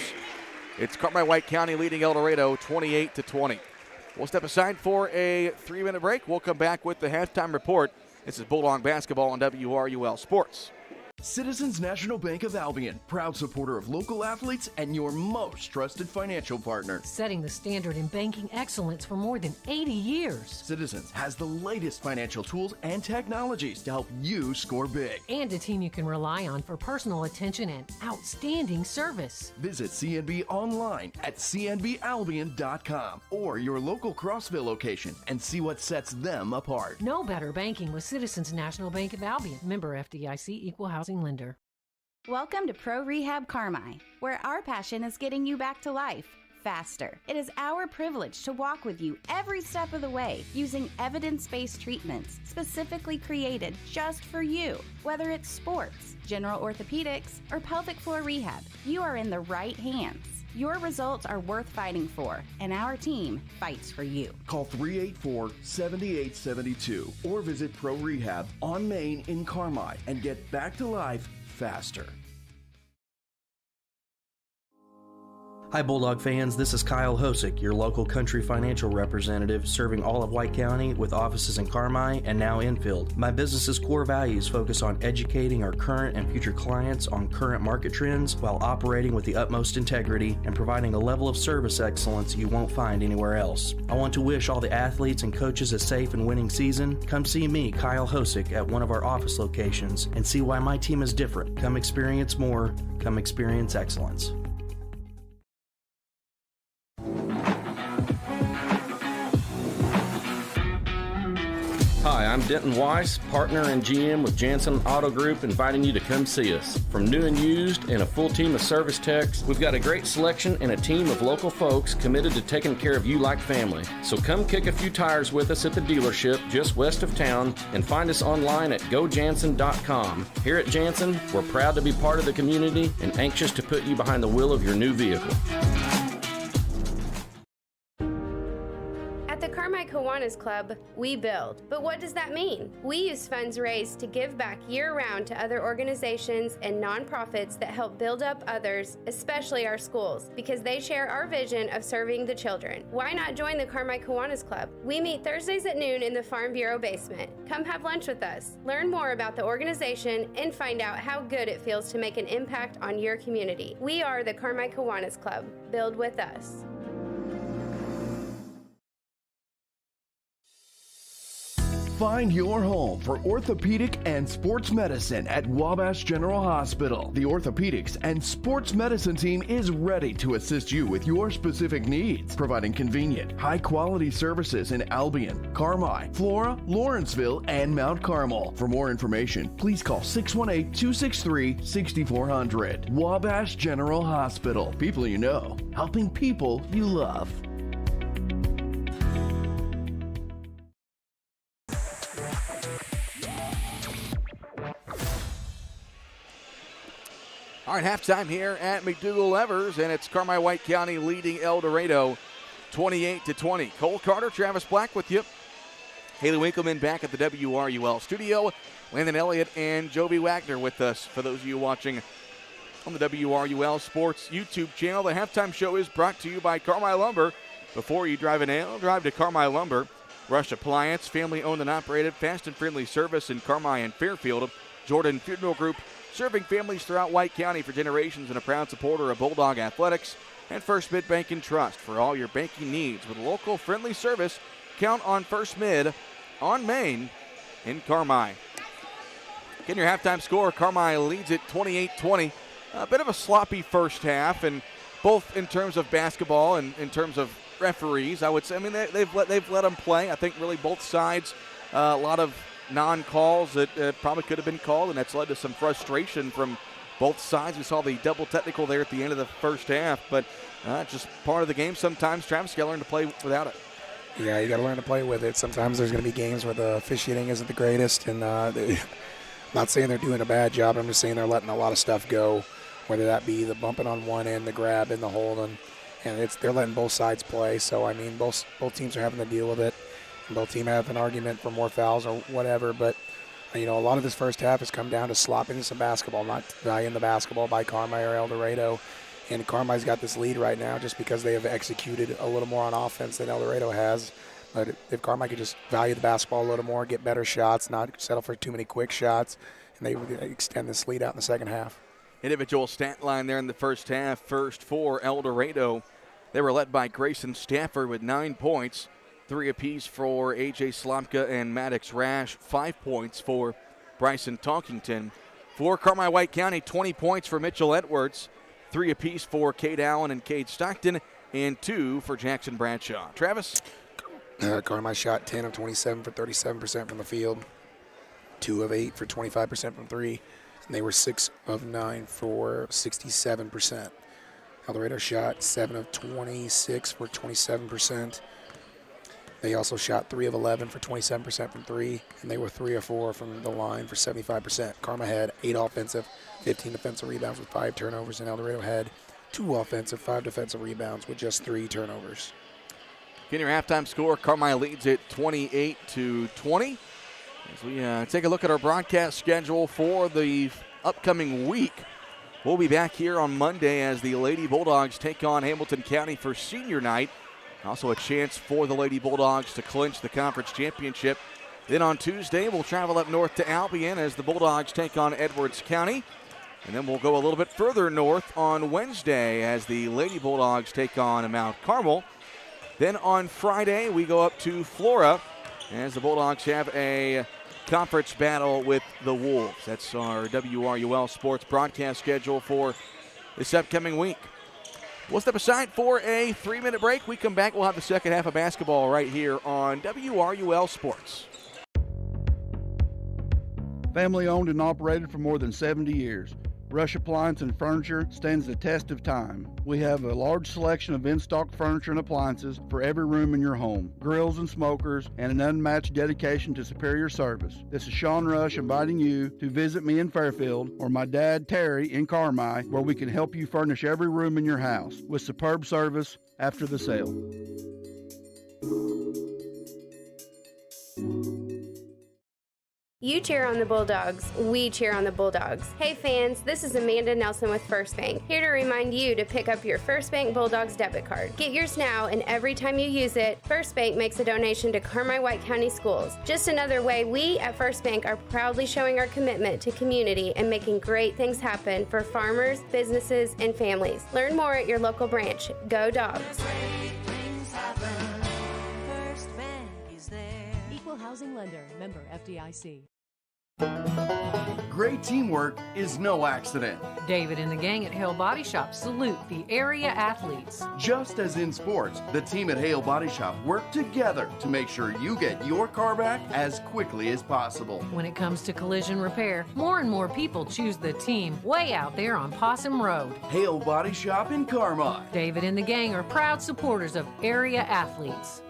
It's Carmi-White County leading Eldorado 28-20. We'll step aside for a 3-minute break. We'll come back with the halftime report. This is Bulldog basketball on WRUL Sports. Citizens National Bank of Albion, proud supporter of local athletes and your most trusted financial partner. Setting the standard in banking excellence for more than 80 years. Citizens has the latest financial tools and technologies to help you score big. And a team you can rely on for personal attention and outstanding service. Visit CNB online at cnbalbion.com or your local Crossville location and see what sets them apart. No better banking with Citizens National Bank of Albion. Member FDIC, Equal Housing Lender. Welcome to Pro Rehab Carmi, where our passion is getting you back to life faster. It is our privilege to walk with you every step of the way using evidence-based treatments specifically created just for you. Whether it's sports, general orthopedics, or pelvic floor rehab, you are in the right hands. Your results are worth fighting for, and our team fights for you. Call 384-7872 or visit Pro Rehab on Main in Carmi and get back to life faster. Hi Bulldog fans, this is Kyle Hosick, your local country financial representative serving all of White County with offices in Carmi and now Enfield. My business's core values focus on educating our current and future clients on current market trends while operating with the utmost integrity and providing a level of service excellence you won't find anywhere else. I want to wish all the athletes and coaches a safe and winning season. Come see me, Kyle Hosick, at one of our office locations and see why my team is different. Come experience more. Come experience excellence. Hi, I'm Denton Weiss, partner and GM with Jansen Auto Group, inviting you to come see us. From new and used and a full team of service techs, we've got a great selection and a team of local folks committed to taking care of you like family. So come kick a few tires with us at the dealership just west of town and find us online at gojansen.com. Here at Jansen, we're proud to be part of the community and anxious to put you behind the wheel of your new vehicle. At the Carmi Kiwanis Club, we build. But what does that mean? We use funds raised to give back year-round to other organizations and nonprofits that help build up others, especially our schools, because they share our vision of serving the children. Why not join the Carmi Kiwanis Club? We meet Thursdays at noon in the Farm Bureau basement. Come have lunch with us. Learn more about the organization and find out how good it feels to make an impact on your community. We are the Carmi Kiwanis Club. Build with us. Find your home for orthopedic and sports medicine at Wabash General Hospital. The orthopedics and sports medicine team is ready to assist you with your specific needs, providing convenient, high-quality services in Albion, Carmi, Flora, Lawrenceville, and Mount Carmel. For more information, please call 618-263-6400. Wabash General Hospital. People you know, helping people you love. All right, halftime here at McDougall-Evers, and it's Carmi-White County leading Eldorado 28-20. Cole Carter, Travis Black with you. Haley Winkleman back at the WRUL studio. Landon Elliott and Joby Wagner with us. For those of you watching on the WRUL Sports YouTube channel, the halftime show is brought to you by Carmi Lumber. Before you drive a nail, drive to Carmi Lumber. Rush Appliance, family-owned and operated, fast and friendly service in Carmi and Fairfield. Jordan Funeral Group, serving families throughout White County for generations and a proud supporter of Bulldog Athletics. And First Mid Bank and Trust for all your banking needs. With local friendly service, count on First Mid on Main in Carmi. Getting your halftime score, Carmi leads it 28-20. A bit of a sloppy first half, and both in terms of basketball and in terms of referees, I would say. I mean, they've let them play. I think really both sides, a lot of non-calls that probably could have been called, and that's led to some frustration from both sides. We saw the double technical there at the end of the first half, but just part of the game sometimes. Travis, you got to learn to play without it. Yeah, you got to learn to play with it. Sometimes there's going to be games where the officiating isn't the greatest, and I'm not saying they're doing a bad job. I'm just saying they're letting a lot of stuff go, whether that be the bumping on one end, the grab, and the holding, and they're letting both sides play. So, I mean, both teams are having to deal with it. Both teams have an argument for more fouls or whatever, but, a lot of this first half has come down to sloppiness of basketball, not valuing the basketball by Carmi or Eldorado. And Carmi's got this lead right now just because they have executed a little more on offense than Eldorado has. But if Carmi could just value the basketball a little more, get better shots, not settle for too many quick shots, and they would extend this lead out in the second half. Individual stat line there in the first half. First for Eldorado, they were led by Grayson Stafford with 9 points. 3 apiece for A.J. Slomka and Maddox Rash. 5 points for Bryson Talkington. For Carmi-White County, 20 points for Mitchell Edwards. 3 apiece for Cade Allen and Cade Stockton. And 2 for Jackson Bradshaw. Travis? Carmi shot 10 of 27 for 37% from the field. 2 of 8 for 25% from 3. And they were 6 of 9 for 67%. Eldorado shot 7 of 26 for 27%. They also shot 3 of 11 for 27% from 3, and they were 3 of 4 from the line for 75%. Carmi had 8 offensive, 15 defensive rebounds with 5 turnovers, and Eldorado had 2 offensive, 5 defensive rebounds with just 3 turnovers. Getting your halftime score, Carmi leads it 28-20. As we take a look at our broadcast schedule for the upcoming week, we'll be back here on Monday as the Lady Bulldogs take on Hamilton County for senior night. Also a chance for the Lady Bulldogs to clinch the conference championship. Then on Tuesday, we'll travel up north to Albion as the Bulldogs take on Edwards County. And then we'll go a little bit further north on Wednesday as the Lady Bulldogs take on Mount Carmel. Then on Friday, we go up to Flora as the Bulldogs have a conference battle with the Wolves. That's our WRUL Sports broadcast schedule for this upcoming week. We'll step aside for a 3-minute break. We come back, we'll have the second half of basketball right here on WRUL Sports. Family owned and operated for more than 70 years. Rush Appliance and Furniture stands the test of time. We have a large selection of in-stock furniture and appliances for every room in your home, grills and smokers, and an unmatched dedication to superior service. This is Sean Rush inviting you to visit me in Fairfield or my dad Terry in Carmi, where we can help you furnish every room in your house with superb service after the sale. You cheer on the Bulldogs, we cheer on the Bulldogs. Hey fans, this is Amanda Nelson with First Bank, here to remind you to pick up your First Bank Bulldogs debit card. Get yours now, and every time you use it, First Bank makes a donation to Carmi-White County Schools. Just another way we at First Bank are proudly showing our commitment to community and making great things happen for farmers, businesses, and families. Learn more at your local branch. Go Dogs! Equal Equal housing lender. Member FDIC. Great teamwork is no accident. David and the gang at Hale Body Shop salute the area athletes. Just as in sports, the team at Hale Body Shop work together to make sure you get your car back as quickly as possible. When it comes to collision repair, more and more people choose the team way out there on Possum Road. Hale Body Shop in Carmi. David and the gang are proud supporters of area athletes.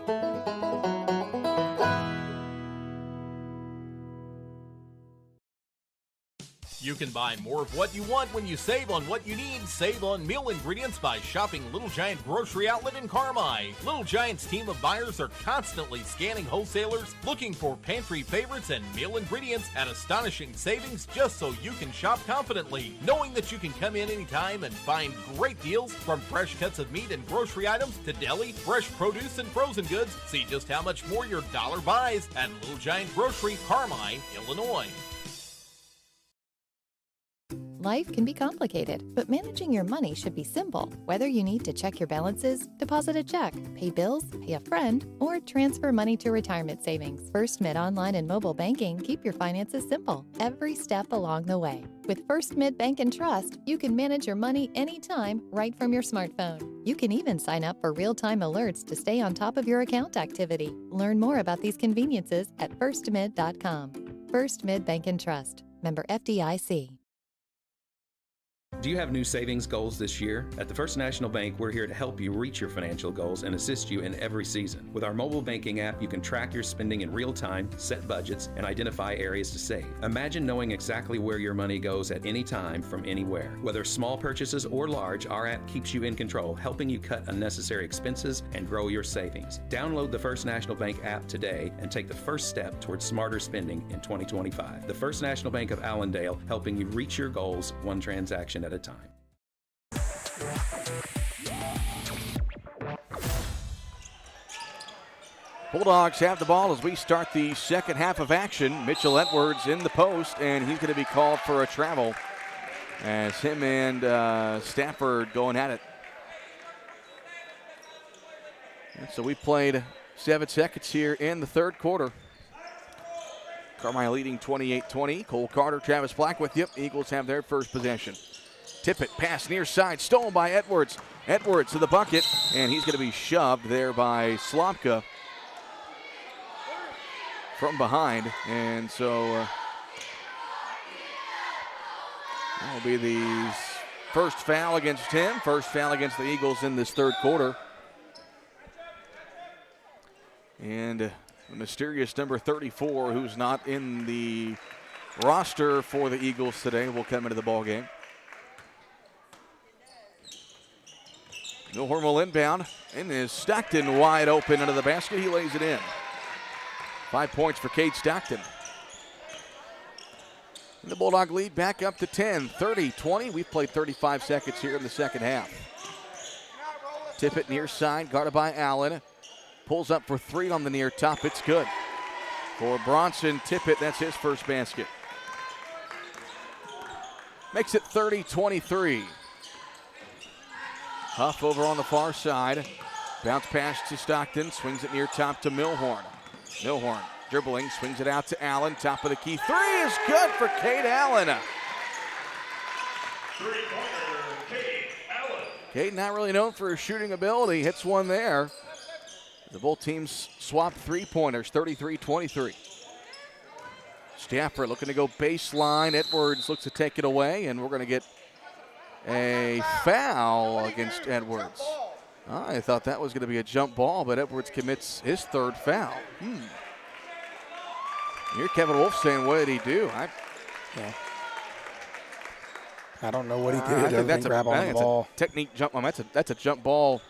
You can buy more of what you want when you save on what you need. Save on meal ingredients by shopping Little Giant Grocery Outlet in Carmi. Little Giant's team of buyers are constantly scanning wholesalers, looking for pantry favorites and meal ingredients at astonishing savings just so you can shop confidently, knowing that you can come in anytime and find great deals from fresh cuts of meat and grocery items to deli, fresh produce, and frozen goods. See just how much more your dollar buys at Little Giant Grocery, Carmi, Illinois. Life can be complicated, but managing your money should be simple. Whether you need to check your balances, deposit a check, pay bills, pay a friend, or transfer money to retirement savings, First Mid Online and Mobile Banking keep your finances simple every step along the way. With First Mid Bank and Trust, you can manage your money anytime right from your smartphone. You can even sign up for real-time alerts to stay on top of your account activity. Learn more about these conveniences at firstmid.com. First Mid Bank and Trust. Member FDIC. Do you have new savings goals this year? At the First National Bank, we're here to help you reach your financial goals and assist you in every season. With our mobile banking app, you can track your spending in real time, set budgets, and identify areas to save. Imagine knowing exactly where your money goes at any time from anywhere. Whether small purchases or large, our app keeps you in control, helping you cut unnecessary expenses and grow your savings. Download the First National Bank app today and take the first step towards smarter spending in 2025. The First National Bank of Allendale, helping you reach your goals one transaction at a time. Bulldogs have the ball as we start the second half of action. Mitchell Edwards in the post, and he's going to be called for a travel as him and Stafford going at it. And so we played 7 seconds here in the third quarter. Carmi leading 28-20. Cole Carter, Travis Black with you. Eagles have their first possession. Tippett, pass near side, stolen by Edwards. Edwards to the bucket, and he's going to be shoved there by Slomka from behind. And so that'll be the first foul against him, first foul against the Eagles in this third quarter. And the mysterious number 34, who's not in the roster for the Eagles today, will come into the ball game. Milhorn will inbound, and is Stockton wide open under the basket. He lays it in. 5 points for Cade Stockton. And the Bulldog lead back up to 10, 30-20. We've played 35 seconds here in the second half. Tippett near side, guarded by Allen. Pulls up for three on the near top. It's good. For Bronson Tippett, that's his first basket. Makes it 30-23. Huff over on the far side. Bounce pass to Stockton. Swings it near top to Milhorn. Milhorn dribbling. Swings it out to Allen. Top of the key. Three is good for Cade Allen. Three-pointer, Cade Allen. Cade not really known for his shooting ability. Hits one there. The both teams swap three-pointers. 33-23. Stafford looking to go baseline. Edwards looks to take it away, and we're going to get a foul against Edwards. I thought that was going to be a jump ball, but Edwards commits his third foul. Here Kevin Wolf saying, what did he do? I don't know what he did. I think that's grab on the ball. A technique jump. That's a jump ball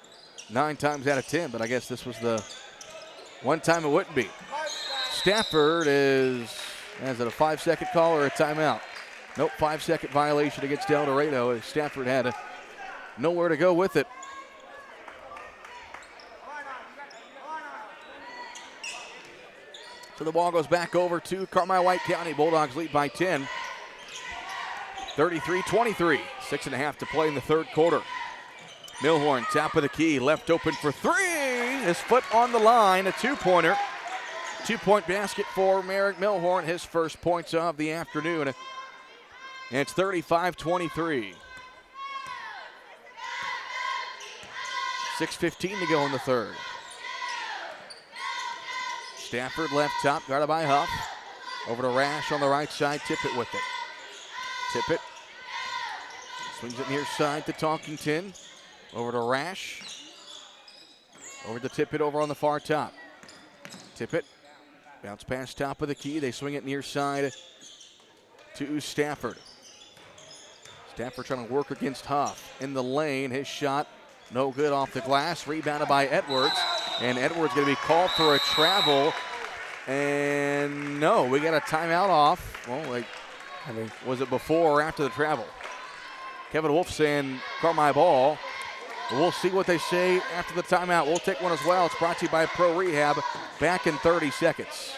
9 times out of 10, but I guess this was the one time it wouldn't be. Stafford is it a 5-second call or a timeout? Nope, 5-second violation against Eldorado as Stafford had nowhere to go with it. So the ball goes back over to Carmi-White County. Bulldogs lead by 10. 33-23. 6.5 to play in the third quarter. Milhorn, top of the key, left open for three. His foot on the line, a two-pointer. 2-point basket for Merrick Milhorn, his first points of the afternoon. And it's 35-23. 6:15 to go in the third. Stafford left top, guarded by Huff. Over to Rash on the right side, Tippett with it. Tippett swings it near side to Talkington. Over to Rash. Over to Tippett over on the far top. Tippett, bounce pass top of the key. They swing it near side to Stafford. Stafford trying to work against Huff. In the lane, his shot no good off the glass. Rebounded by Edwards. And Edwards going to be called for a travel. And no, we got a timeout off. Well, was it before or after the travel? Kevin Wolf saying Carmi ball. We'll see what they say after the timeout. We'll take one as well. It's brought to you by Pro Rehab. Back in 30 seconds.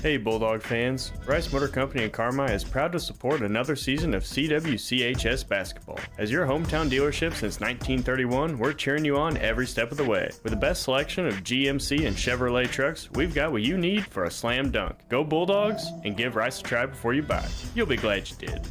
Hey Bulldog fans, Rice Motor Company in Carmi is proud to support another season of CWCHS basketball. As your hometown dealership since 1931, we're cheering you on every step of the way. With the best selection of GMC and Chevrolet trucks, we've got what you need for a slam dunk. Go Bulldogs and give Rice a try before you buy. You'll be glad you did.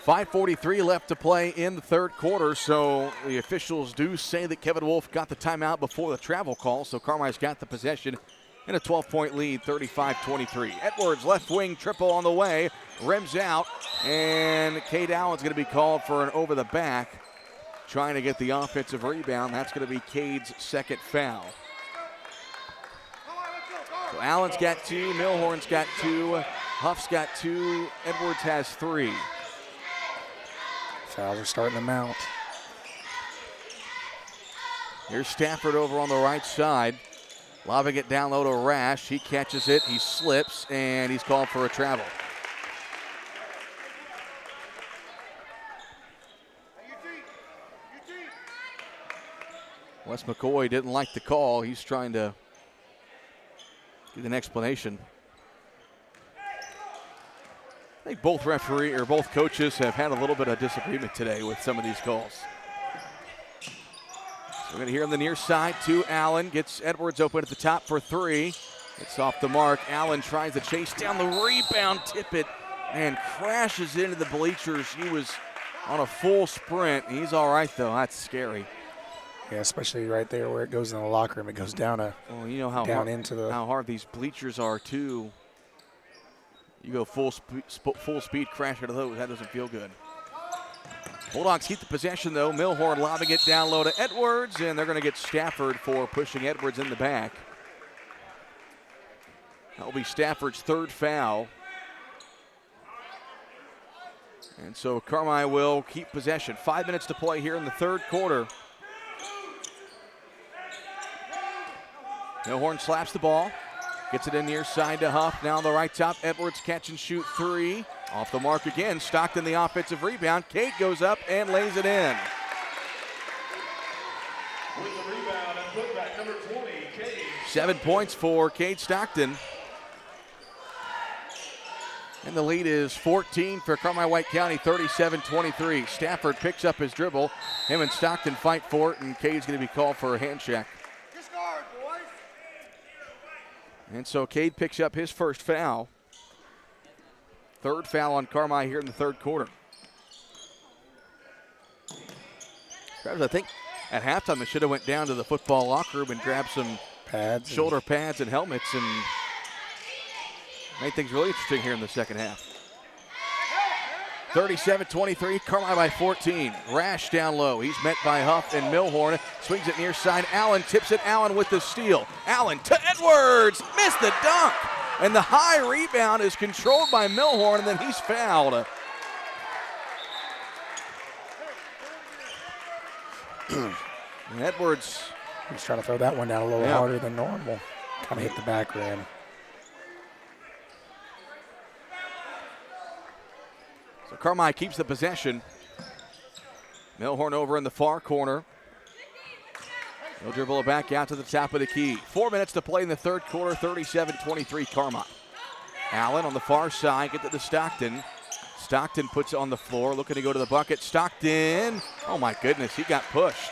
.5:43 left to play in the third quarter, so the officials do say that Kevin Wolf got the timeout before the travel call, so Carmi's got the possession in a 12-point lead, 35-23. Edwards, left wing triple on the way, rims out, and Cade Allen's going to be called for an over the back, trying to get the offensive rebound. That's going to be Cade's second foul. So Allen's got 2, Milhorn's got 2, Huff's got 2, Edwards has 3. Fouls are starting to mount. Here's Stafford over on the right side. Lobbing it down low to Rash. He catches it, he slips, and he's called for a travel. Wes McCoy didn't like the call. He's trying to get an explanation. I think both coaches have had a little bit of disagreement today with some of these calls. So we're going to hear on the near side to Allen. Gets Edwards open at the top for 3. It's off the mark. Allen tries to chase down the rebound. Tippett and crashes into the bleachers. He was on a full sprint. He's all right, though. That's scary. Yeah, especially right there where it goes in the locker room. It goes down you know how hard these bleachers are, too. You go full speed crash out of those. That doesn't feel good. Bulldogs keep the possession, though. Milhorn lobbing it down low to Edwards, and they're going to get Stafford for pushing Edwards in the back. That will be Stafford's third foul. And so Carmi will keep possession. 5 minutes to play here in the third quarter. Milhorn slaps the ball. Gets it in near side to Huff. Now on the right top, Edwards catch and shoot 3. Off the mark again. Stockton the offensive rebound. Cade goes up and lays it in. With the rebound and putback, number 20, Cade. 7 points for Cade Stockton. And the lead is 14 for Carmi-White County, 37-23. Stafford picks up his dribble. Him and Stockton fight for it, and Cade's going to be called for a hand check. And so Cade picks up his first foul. Third foul on Carmi here in the third quarter. I think at halftime they should have went down to the football locker room and grabbed some shoulder pads and helmets and made things really interesting here in the second half. 37-23, Carmi by 14. Rash down low. He's met by Huff and Milhorn. Swings it near side. Allen tips it. Allen with the steal. Allen to Edwards. Missed the dunk. And the high rebound is controlled by Milhorn, and then he's fouled. And Edwards. He's trying to throw that one down a little harder than normal. Kind of hit the back rim. So Carmi keeps the possession. Milhorn over in the far corner. He'll dribble it back out to the top of the key. 4 minutes to play in the third quarter, 37-23 Carmine. Allen on the far side, get to Stockton. Stockton puts it on the floor, looking to go to the bucket. Stockton, oh my goodness, he got pushed.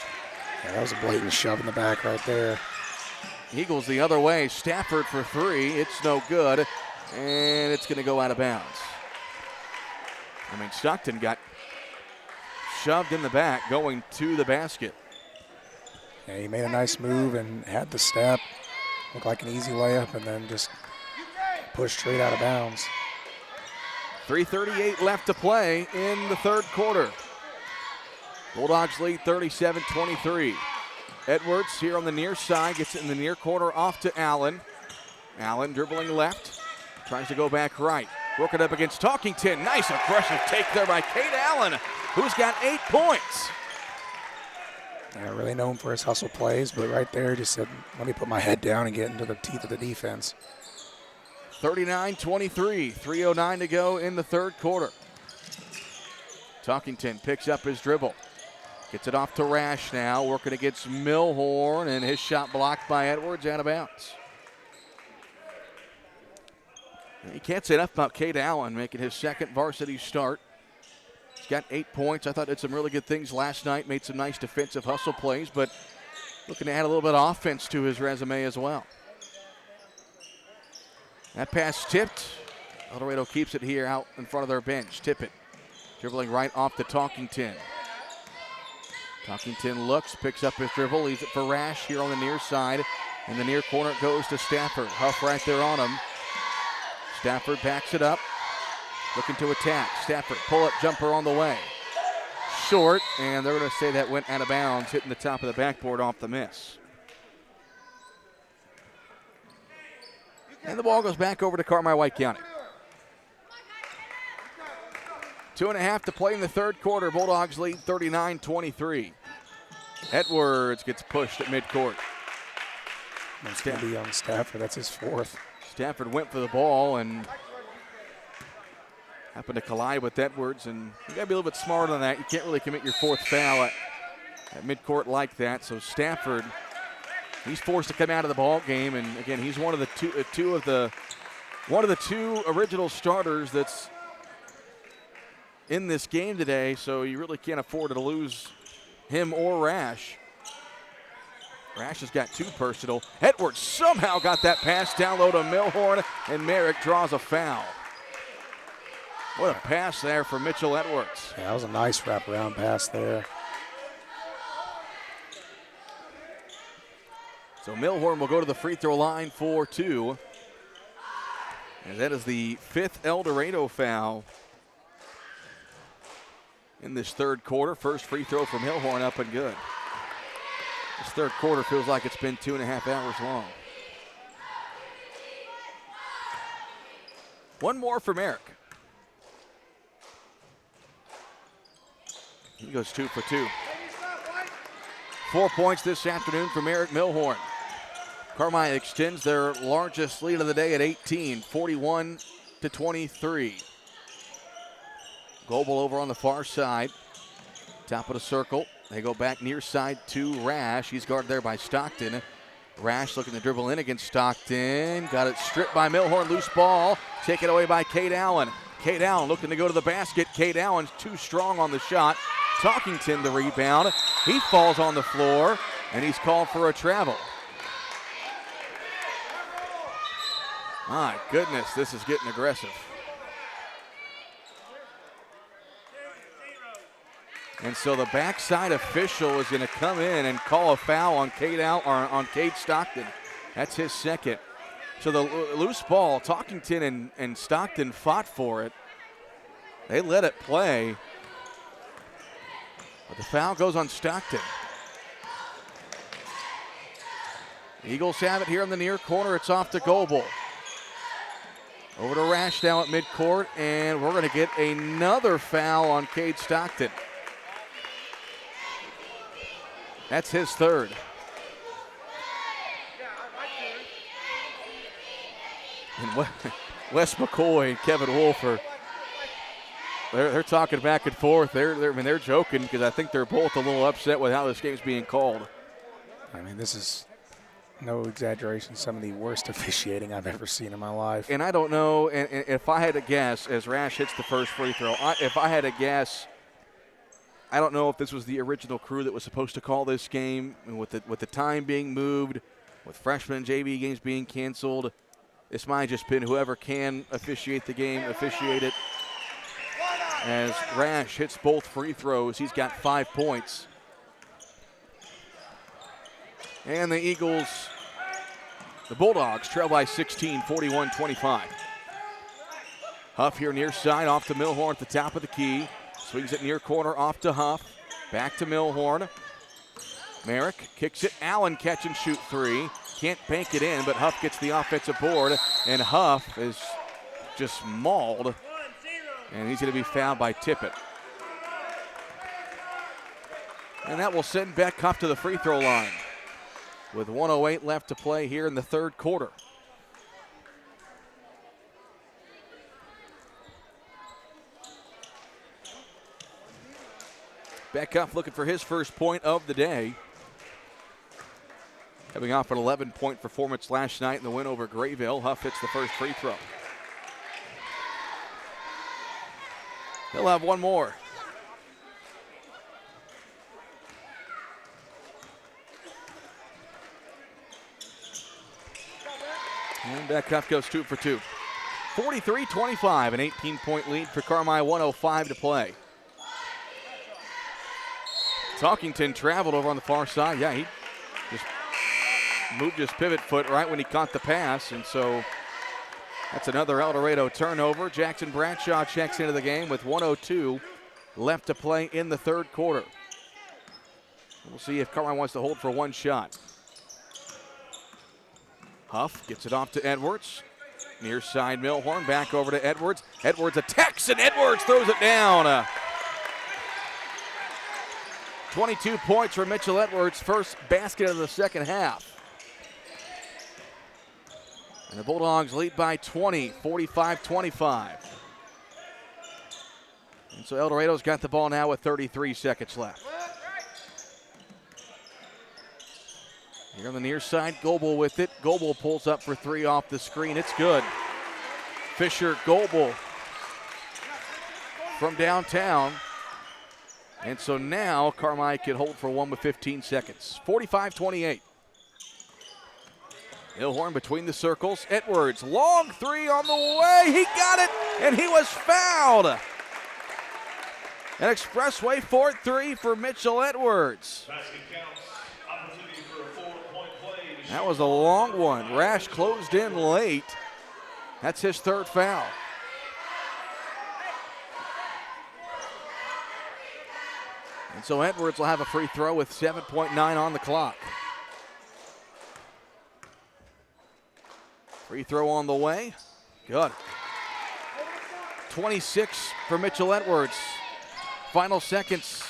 Yeah, that was a blatant shove in the back right there. Eagles the other way. Stafford for three. It's no good, and it's going to go out of bounds. I mean, Stockton got shoved in the back going to the basket. Yeah, he made a nice move and had the step. Looked like an easy layup, and then just pushed straight out of bounds. 3:38 left to play in the third quarter. Bulldogs lead 37-23. Edwards here on the near side, gets it in the near corner off to Allen. Allen dribbling left, tries to go back right. Working up against Talkington. Nice aggressive take there by Cade Allen, who's got 8 points. Yeah, really known for his hustle plays, but right there just said, let me put my head down and get into the teeth of the defense. 39-23, 3:09 to go in the third quarter. Talkington picks up his dribble. Gets it off to Rash now, working against Milhorn, and his shot blocked by Edwards, out of bounds. You can't say enough about Cade Allen making his second varsity start. He's got 8 points. I thought did some really good things last night, made some nice defensive hustle plays, but looking to add a little bit of offense to his resume as well. That pass tipped. Eldorado keeps it here out in front of their bench. Tippett dribbling right off to Talkington. Talkington looks, picks up his dribble, leaves it for Rash here on the near side. In the near corner it goes to Stafford. Huff right there on him. Stafford backs it up, looking to attack. Stafford, pull-up jumper on the way. Short, and they're going to say that went out of bounds, hitting the top of the backboard off the miss. And the ball goes back over to Carmi-White County. 2.5 to play in the third quarter. Bulldogs lead 39-23. Edwards gets pushed at midcourt. That's going to be on Stafford. That's his fourth. Stafford went for the ball and happened to collide with Edwards. And you got to be a little bit smarter than that. You can't really commit your fourth foul at midcourt like that. So Stafford, he's forced to come out of the ball game. And again, he's one of the two original starters that's in this game today, so you really can't afford to lose him or Rash. Rash has got 2 personal. Edwards somehow got that pass down low to Milhorn, and Merrick draws a foul. What a pass there for Mitchell Edwards. Yeah, that was a nice wraparound pass there. So Milhorn will go to the free throw line for 2. And that is the 5th Eldorado foul in this third quarter. First free throw from Milhorn up and good. This third quarter feels like it's been 2.5 hours long. One more for Merrick. He goes 2 for 2. 4 points this afternoon from Merrick Milhorn. Carmi extends their largest lead of the day at 18, 41-23. Goebel over on the far side. Top of the circle. They go back near side to Rash. He's guarded there by Stockton. Rash looking to dribble in against Stockton. Got it stripped by Milhorn. Loose ball. Taken away by Cade Allen. Cade Allen looking to go to the basket. Cade Allen's too strong on the shot. Talkington the rebound. He falls on the floor, and he's called for a travel. My goodness, this is getting aggressive. And so the backside official is going to come in and call a foul on Cade Stockton. That's his second. So the loose ball, Talkington and Stockton fought for it. They let it play. But the foul goes on Stockton. The Eagles have it here in the near corner. It's off to Goebel. Over to Rash now at midcourt, and we're going to get another foul on Cade Stockton. That's his third. And Wes McCoy and Kevin Wolf they're talking back and forth. They're joking because I think they're both a little upset with how this game's being called. I mean, this is no exaggeration, some of the worst officiating I've ever seen in my life. And I don't know, and if I had to guess, as Rash hits the first free throw, if I had to guess, I don't know if this was the original crew that was supposed to call this game, with the time being moved, with freshman and JV games being canceled. This might have just been whoever can officiate the game, officiate it. As Rash hits both free throws, he's got 5 points. And the Eagles, the Bulldogs, trail by 16, 41-25. Huff here near side, off to Milhorn at the top of the key. Swings it near corner, off to Huff. Back to Milhorn. Merrick kicks it. Allen catch and shoot three. Can't bank it in, but Huff gets the offensive board. And Huff is just mauled. And he's going to be fouled by Tippett. And that will send Beck Huff to the free throw line with 1:08 left to play here in the third quarter. Beck Huff looking for his first point of the day. Coming off an 11-point performance last night in the win over Grayville, Huff hits the first free throw. He'll have one more. And Beck Huff goes 2 for 2. 43-25, an 18-point lead for Carmi, 1:05 to play. Talkington traveled over on the far side. Yeah, he just moved his pivot foot right when he caught the pass, and so that's another Eldorado turnover. Jackson Bradshaw checks into the game with 1:02 left to play in the third quarter. We'll see if Carmi wants to hold for one shot. Huff gets it off to Edwards. Near side Milhorn, back over to Edwards. Edwards attacks, and Edwards throws it down. 22 points for Mitchell Edwards, first basket of the second half. And the Bulldogs lead by 20, 45-25. And so Eldorado's got the ball now with 33 seconds left. Here on the near side, Goebel with it. Goebel pulls up for three off the screen. It's good. Fisher, Goebel from downtown. And so now Carmi can hold for one with 15 seconds. 45-28. Milhorn between the circles. Edwards, long three on the way. He got it, and he was fouled. An expressway 4-3 for Mitchell Edwards. That was a long one. Rash closed in late. That's his third foul. And so Edwards will have a free throw with 7.9 on the clock. Free throw on the way. Good. 26 for Mitchell Edwards. Final seconds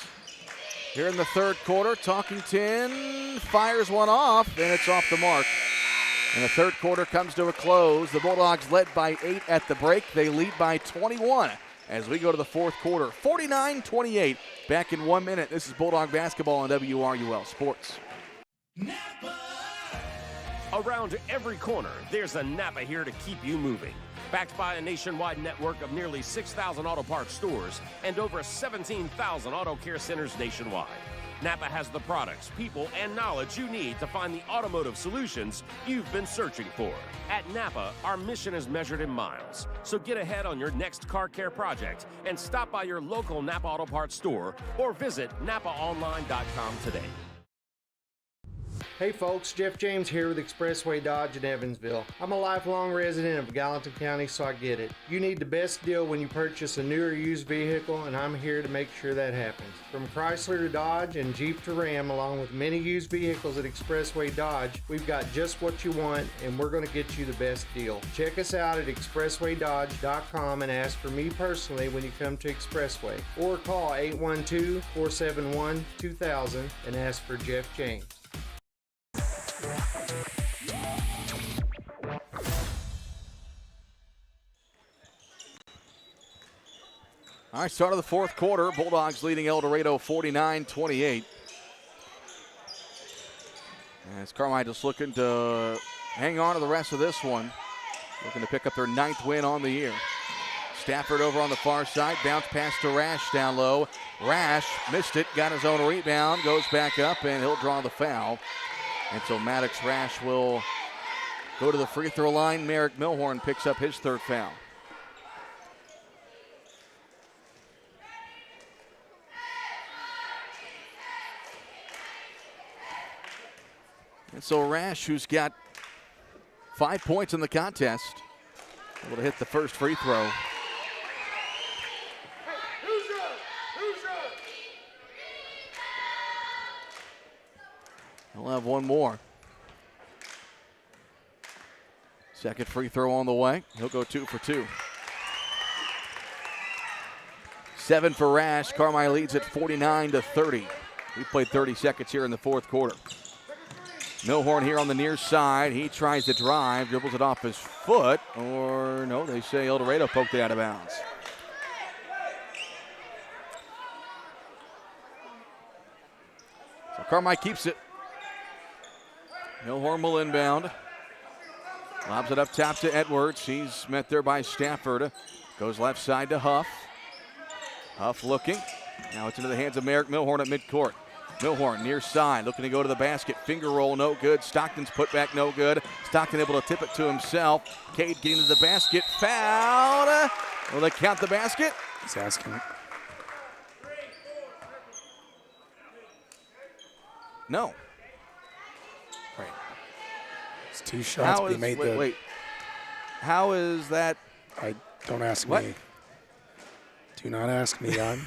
here in the third quarter. Talkington fires one off, and it's off the mark. And the third quarter comes to a close. The Bulldogs led by 8 at the break. They lead by 21 as we go to the fourth quarter. 49-28. Back in 1 minute. This is Bulldog basketball on WRUL Sports. Around every corner, there's a Napa here to keep you moving. Backed by a nationwide network of nearly 6,000 auto parts stores and over 17,000 auto care centers nationwide. Napa has the products, people, and knowledge you need to find the automotive solutions you've been searching for. At Napa, our mission is measured in miles. So get ahead on your next car care project and stop by your local Napa Auto Parts store or visit NapaOnline.com today. Hey folks, Jeff James here with Expressway Dodge in Evansville. I'm a lifelong resident of Gallatin County, so I get it. You need the best deal when you purchase a new or used vehicle, and I'm here to make sure that happens. From Chrysler to Dodge and Jeep to Ram, along with many used vehicles at Expressway Dodge, we've got just what you want, and we're going to get you the best deal. Check us out at expresswaydodge.com and ask for me personally when you come to Expressway, or call 812-471-2000 and ask for Jeff James. All right, start of the fourth quarter. Bulldogs leading Eldorado 49-28. As Carmi just looking to hang on to the rest of this one. Looking to pick up their 9th win on the year. Stafford over on the far side. Bounce pass to Rash down low. Rash missed it, got his own rebound, goes back up, and he'll draw the foul. And so Maddox Rash will go to the free throw line. Merrick Milhorn picks up his 3rd foul. And so Rash, who's got 5 points in the contest, able to hit the first free throw. He'll have one more. Second free throw on the way. He'll go 2 for 2. 7 for Rash. Carmi leads at 49-30. We played 30 seconds here in the 4th quarter. Milhorn here on the near side. He tries to drive, dribbles it off his foot, or no, they say Eldorado poked it out of bounds. So Carmi keeps it. Milhorn will inbound. Lobs it up top to Edwards. He's met there by Stafford. Goes left side to Huff. Huff looking. Now it's into the hands of Merrick Milhorn at midcourt. Milhorn near side, looking to go to the basket. Finger roll, no good. Stockton's put back, no good. Stockton able to tip it to himself. Cade getting to the basket, fouled. Will they count the basket? He's asking. No. Right. It's 2 shots, but he made the. Wait. How is that? Don't ask what? me. Do not ask me. I'm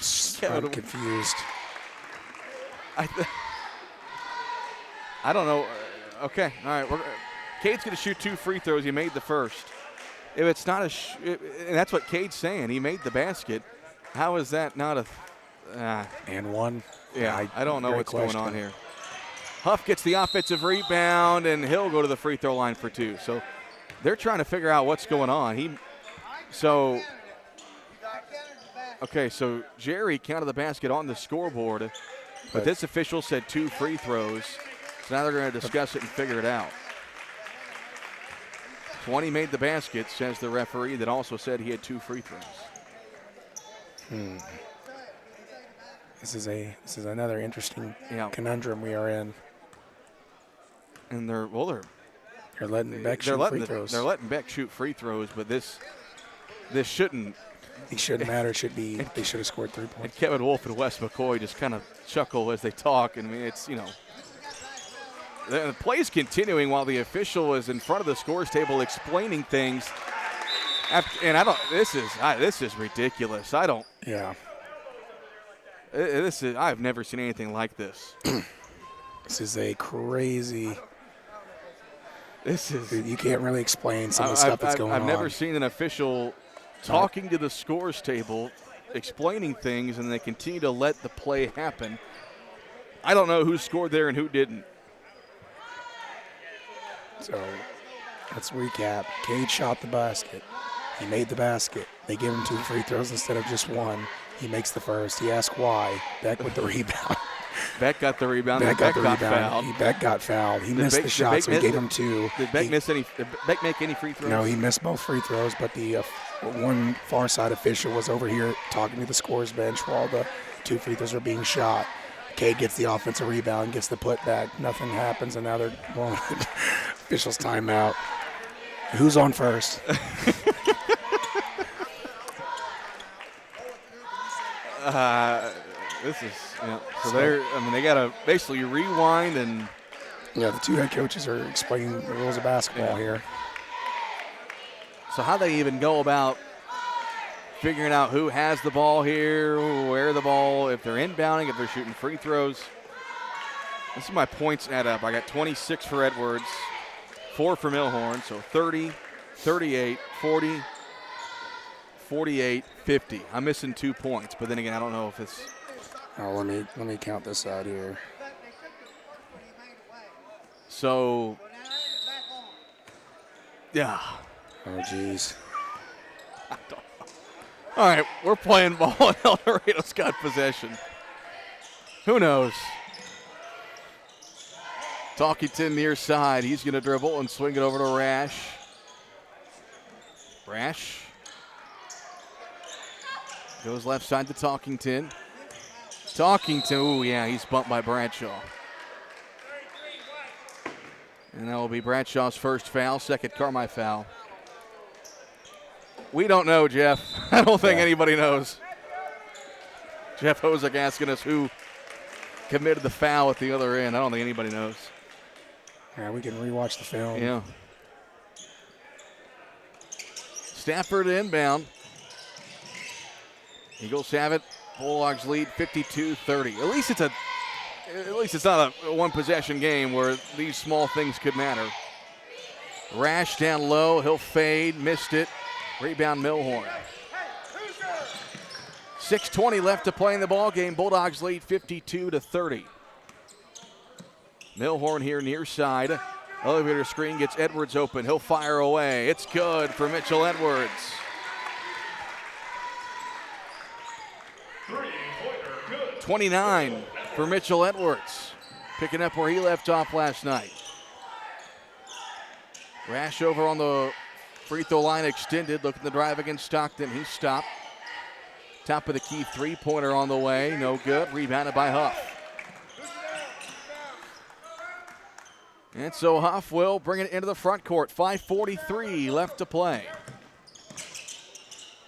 confused. I don't know. Okay, all right. Cade's going to shoot 2 free throws. He made the first. If it's not and that's what Cade's saying. He made the basket. How is that not a? And one. Yeah, I don't know what's going on here. Huff gets the offensive rebound, and he'll go to the free throw line for 2. So they're trying to figure out what's going on. Okay, so Jerry counted the basket on the scoreboard. But this official said 2 free throws, so now they're going to discuss it and figure it out. 20 made the basket, says the referee, that also said he had 2 free throws. This is another interesting conundrum we are in. And they're letting Beck shoot free throws. They're letting Beck shoot free throws, but this shouldn't. It shouldn't matter. It should be. They should have scored 3 points. And Kevin Wolf and Wes McCoy just kind of chuckle as they talk. And I mean, it's the play's continuing while the official is in front of the scores table explaining things. This is ridiculous. Yeah. I've never seen anything like this. This is a crazy. This is. You can't really explain some of the stuff that's going on. I've never seen an official talking to the scores table, explaining things, and they continue to let the play happen. I don't know who scored there and who didn't. So let's recap. Cade shot the basket. He made the basket. They gave him 2 free throws instead of just 1. He makes the first. He asked why. Beck with the rebound. Beck got the rebound. Beck got fouled. Beck got fouled. He missed the shot, so he gave him 2. Did Beck make any free throws? No, he missed both free throws, but the one far side official was over here talking to the scores bench while the 2 free throws are being shot. Cade gets the offensive rebound, gets the putback. Nothing happens, and now they're blowing officials timeout. Who's on first? This is so they got to basically rewind and. Yeah, the 2 head coaches are explaining the rules of basketball here. So how they even go about figuring out who has the ball here, where the ball, if they're inbounding, if they're shooting free throws. This is my points add up. I got 26 for Edwards, 4 for Milhorn, so 30, 38, 40, 48, 50. I'm missing 2 points, but then again, I don't know if it's. Oh, let me count this out here. So, yeah. Oh, geez. All right, we're playing ball, and Eldorado's got possession. Who knows? Talkington near side. He's going to dribble and swing it over to Rash. Rash goes left side to Talkington. Talkington, ooh, yeah, he's bumped by Bradshaw. And that will be Bradshaw's first foul, second Carmi foul. We don't know, Jeff. I don't think anybody knows. Jeff Hosick asking us who committed the foul at the other end. I don't think anybody knows. Yeah, we can rewatch the film. Yeah. Stafford inbound. Eagles have it. Bulldogs lead 52-30. At least it's not a one possession game where these small things could matter. Rash down low. He'll fade. Missed it. Rebound Milhorn. 6:20 left to play in the ball game. Bulldogs lead 52-30. Milhorn here near side. Elevator screen gets Edwards open. He'll fire away. It's good for Mitchell Edwards. 29 for Mitchell Edwards. Picking up where he left off last night. Rash over on the free throw line extended. Looking to drive against Stockton. He's stopped. Top of the key three-pointer on the way. No good. Rebounded by Huff. And so Huff will bring it into the front court. 5:43 left to play.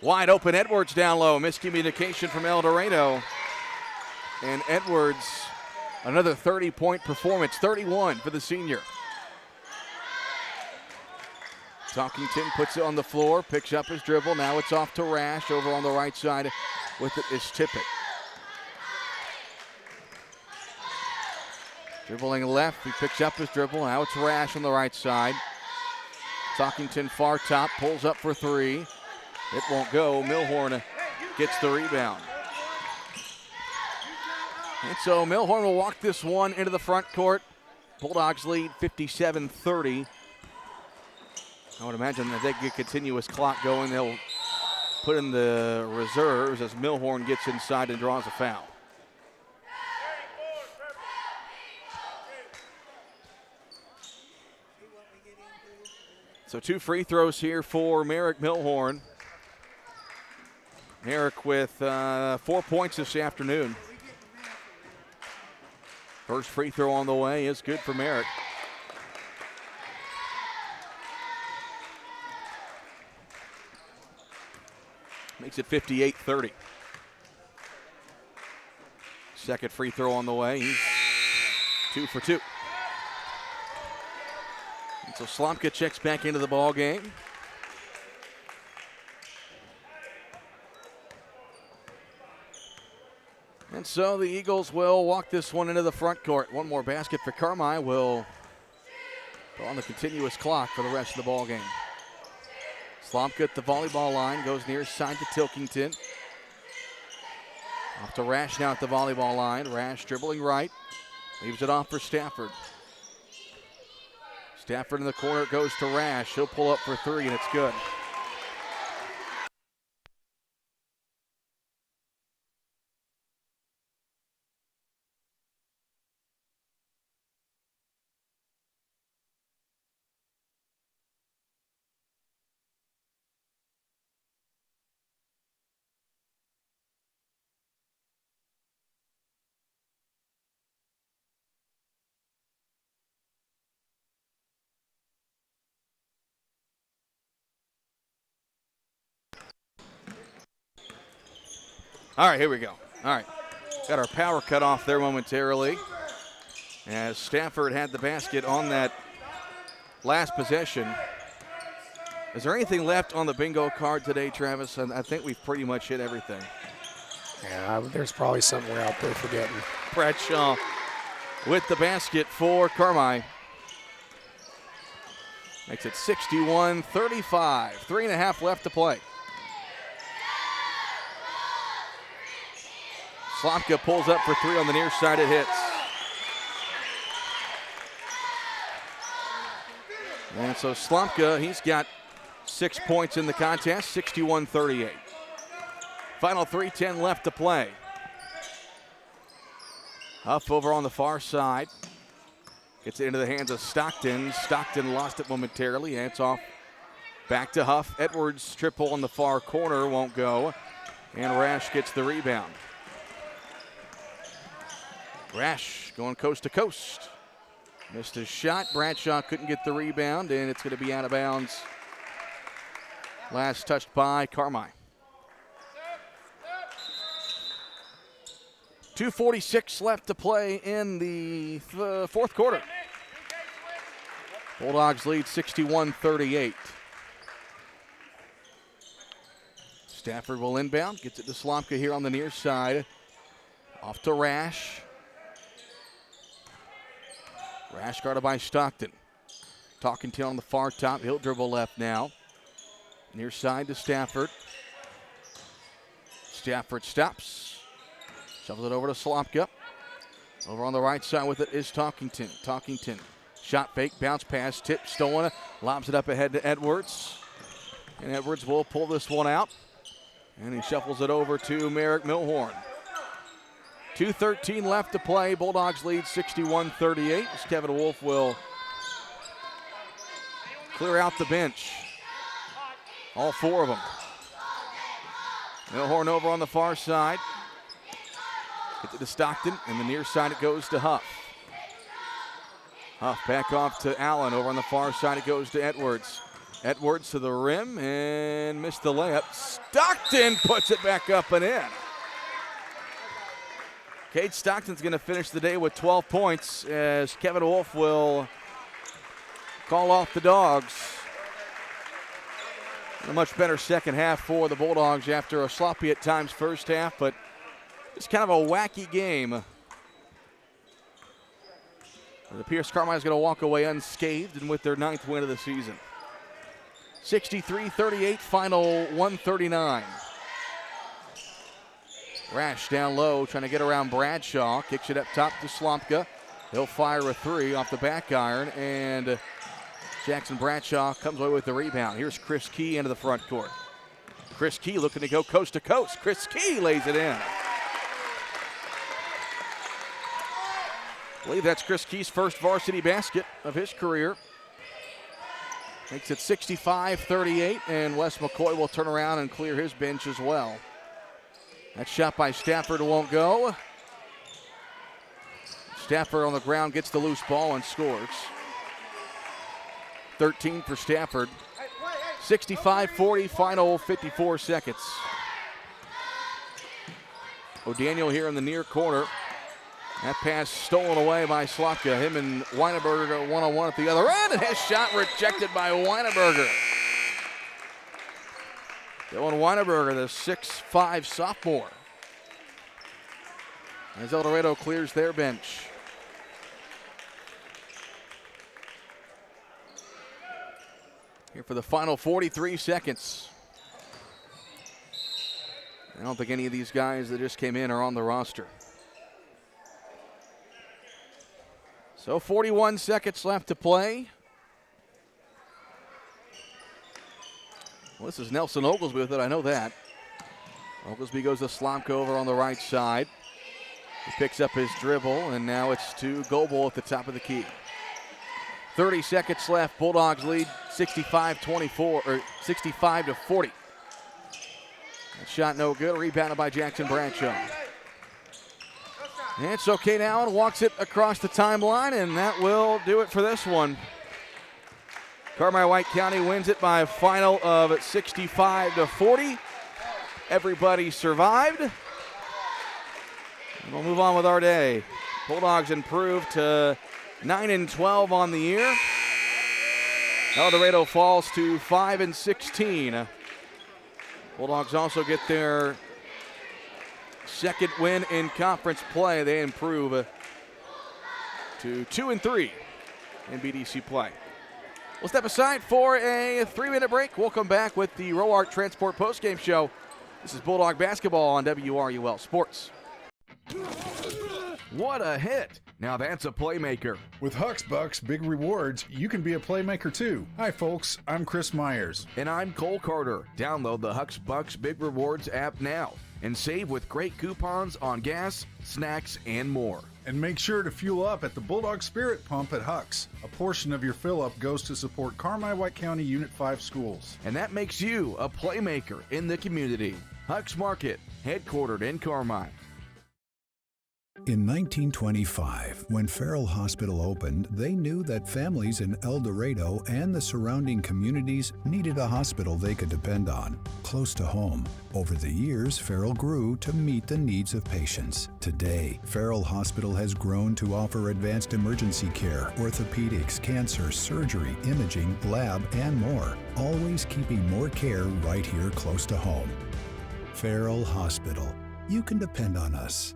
Wide open Edwards down low. Miscommunication from Eldorado. And Edwards, another 30-point performance. 31 for the senior. Talkington puts it on the floor, picks up his dribble. Now it's off to Rash over on the right side. With it is Tippett. Dribbling left, he picks up his dribble. Now it's Rash on the right side. Talkington far top, pulls up for three. It won't go. Milhorn gets the rebound. And so Milhorn will walk this one into the front court. Bulldogs lead 57-30. I would imagine that they get continuous clock going. They'll put in the reserves as Milhorn gets inside and draws a foul. So 2 free throws here for Merrick Milhorn. Merrick with 4 points this afternoon. First free throw on the way is good for Merrick. Makes it 58-30. Second free throw on the way. He's 2 for 2. And so Slomka checks back into the ball game. And so the Eagles will walk this one into the front court. One more basket for Carmi will go on the continuous clock for the rest of the ball game. Slomka at the volleyball line, goes near side to Tilkington. Off to Rash now at the volleyball line. Rash dribbling right, leaves it off for Stafford. Stafford in the corner, goes to Rash. He'll pull up for three, and it's good. All right, here we go. All right, got our power cut off there momentarily as Stafford had the basket on that last possession. Is there anything left on the bingo card today, Travis? I think we've pretty much hit everything. Yeah, there's probably something we're out there forgetting. Bradshaw with the basket for Carmi. Makes it 61-35. 3.5 left to play. Slomka pulls up for three on the near side. It hits. And so Slomka, he's got 6 points in the contest, 61-38. Final 3:10 left to play. Huff over on the far side. Gets it into the hands of Stockton. Stockton lost it momentarily. Hands off back to Huff. Edwards triple on the far corner won't go. And Rash gets the rebound. Rash going coast to coast. Missed his shot. Bradshaw couldn't get the rebound, and it's going to be out of bounds. Last touched by Carmi. 2:46 left to play in the fourth quarter. Bulldogs lead 61-38. Stafford will inbound. Gets it to Slomka here on the near side. Off to Rash. Rash guarded by Stockton. Talking to on the far top. He'll dribble left now. Near side to Stafford. Stafford stops. Shovels it over to Slomka. Over on the right side with it is Talkington. Talkington. Shot fake, bounce pass, tip stolen. Lobs it up ahead to Edwards. And Edwards will pull this one out. And he shuffles it over to Merrick Milhorn. 2:13 left to play. Bulldogs lead 61-38. As Kevin Wolf will clear out the bench. All four of them. Milhorn over on the far side. Gets it to Stockton, and the near side it goes to Huff. Huff back off to Allen. Over on the far side it goes to Edwards. Edwards to the rim and missed the layup. Stockton puts it back up and in. Cade Stockton's going to finish the day with 12 points as Kevin Wolf will call off the Dogs. A much better second half for the Bulldogs after a sloppy at times first half, but it's kind of a wacky game. It appears Carmine's going to walk away unscathed and with their 9th win of the season. 63-38, final 139. Rash down low, trying to get around Bradshaw. Kicks it up top to Slomka. He'll fire a three off the back iron, and Jackson Bradshaw comes away with the rebound. Here's Chris Key into the front court. Chris Key looking to go coast to coast. Chris Key lays it in. I believe that's Chris Key's first varsity basket of his career. Makes it 65-38, and Wes McCoy will turn around and clear his bench as well. That shot by Stafford won't go. Stafford on the ground gets the loose ball and scores. 13 for Stafford. 65-40, final 54 seconds. O'Daniel here in the near corner. That pass stolen away by Slomka. Him and Weinberger go one-on-one at the other end, and his shot rejected by Weinberger. Dylan Weinberger, the 6'5" sophomore. As Eldorado clears their bench. Here for the final 43 seconds. I don't think any of these guys that just came in are on the roster. So 41 seconds left to play. Well, this is Nelson Oglesby with it, I know that. Oglesby goes to Slomka over on the right side. He picks up his dribble, and now it's to Goebel at the top of the key. 30 seconds left. Bulldogs lead 65-24, or 65-40. That shot no good. Rebounded by Jackson Bradshaw. And it's okay now, and walks it across the timeline, and that will do it for this one. Carmi-White County wins it by a final of 65-40. Everybody survived. And we'll move on with our day. Bulldogs improved to 9-12 on the year. Eldorado falls to 5-16. Bulldogs also get their second win in conference play. They improve to 2-3 in BDC play. We'll step aside for a 3-minute break. We'll come back with the Roark Transport postgame show. This is Bulldog basketball on WRUL Sports. What a hit! Now that's a playmaker. With Huck's Bucks Big Rewards, you can be a playmaker too. Hi folks, I'm Chris Myers. And I'm Cole Carter. Download the Huck's Bucks Big Rewards app now and save with great coupons on gas, snacks, and more. And make sure to fuel up at the Bulldog Spirit Pump at Huck's. A portion of your fill-up goes to support Carmi-White County Unit 5 schools. And that makes you a playmaker in the community. Huck's Market, headquartered in Carmi. In 1925, when Farrell Hospital opened, they knew that families in Eldorado and the surrounding communities needed a hospital they could depend on, close to home. Over the years, Farrell grew to meet the needs of patients. Today, Farrell Hospital has grown to offer advanced emergency care, orthopedics, cancer, surgery, imaging, lab, and more, always keeping more care right here close to home. Farrell Hospital. You can depend on us.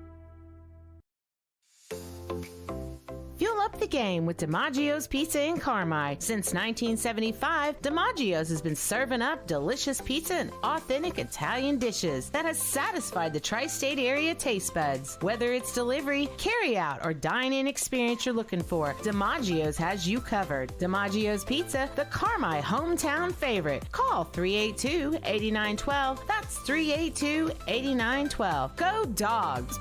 Fuel up the game with DiMaggio's Pizza in Carmi. Since 1975, DiMaggio's has been serving up delicious pizza and authentic Italian dishes that has satisfied the tri-state area taste buds. Whether it's delivery, carry-out, or dine-in experience you're looking for, DiMaggio's has you covered. DiMaggio's Pizza, the Carmi hometown favorite. Call 382-8912. That's 382-8912. Go Dogs!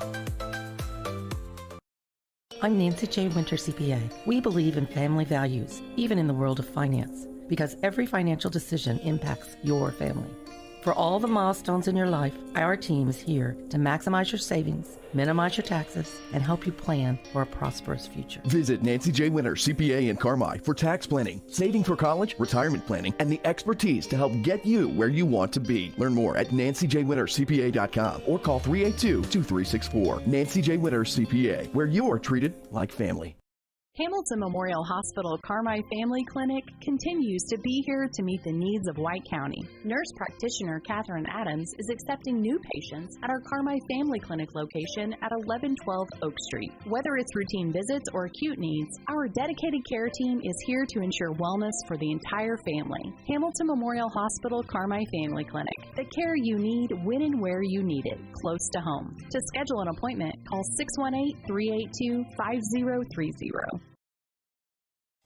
I'm Nancy J. Winter, CPA. We believe in family values, even in the world of finance, because every financial decision impacts your family. For all the milestones in your life, our team is here to maximize your savings, minimize your taxes, and help you plan for a prosperous future. Visit Nancy J. Winter, CPA in Carmi for tax planning, saving for college, retirement planning, and the expertise to help get you where you want to be. Learn more at nancyjwintercpa.com or call 382-2364. Nancy J. Winter, CPA, where you're treated like family. Hamilton Memorial Hospital Carmi Family Clinic continues to be here to meet the needs of White County. Nurse practitioner Catherine Adams is accepting new patients at our Carmi Family Clinic location at 1112 Oak Street. Whether it's routine visits or acute needs, our dedicated care team is here to ensure wellness for the entire family. Hamilton Memorial Hospital Carmi Family Clinic. The care you need when and where you need it, close to home. To schedule an appointment, call 618-382-5030.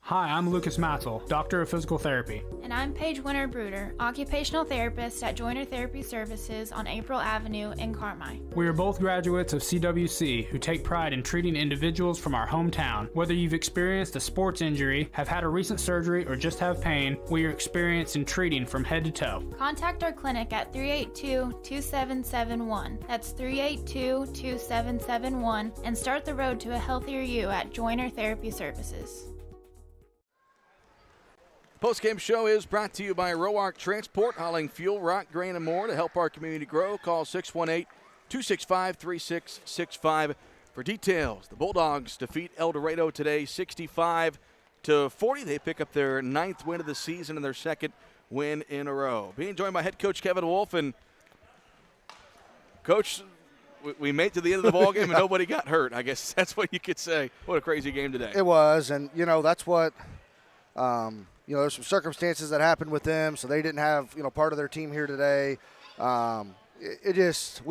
Hi, I'm Lucas Matzel, Doctor of Physical Therapy. And I'm Paige Winter-Bruder, Occupational Therapist at Joiner Therapy Services on April Avenue in Carmi. We are both graduates of CWC who take pride in treating individuals from our hometown. Whether you've experienced a sports injury, have had a recent surgery, or just have pain, we are experienced in treating from head to toe. Contact our clinic at 382-2771. That's 382-2771 and start the road to a healthier you at Joiner Therapy Services. Postgame show is brought to you by Roark Transport, hauling fuel, rock, grain, and more to help our community grow. Call 618-265-3665 for details. The Bulldogs defeat Eldorado today 65-40. They pick up their 9th win of the season and their 2nd win in a row. Being joined by head coach Kevin Wolf. And Coach, we made it to the end of the ballgame and nobody got hurt. I guess that's what you could say. What a crazy game today. It was, and, that's what there's some circumstances that happened with them, so they didn't have, part of their team here today. We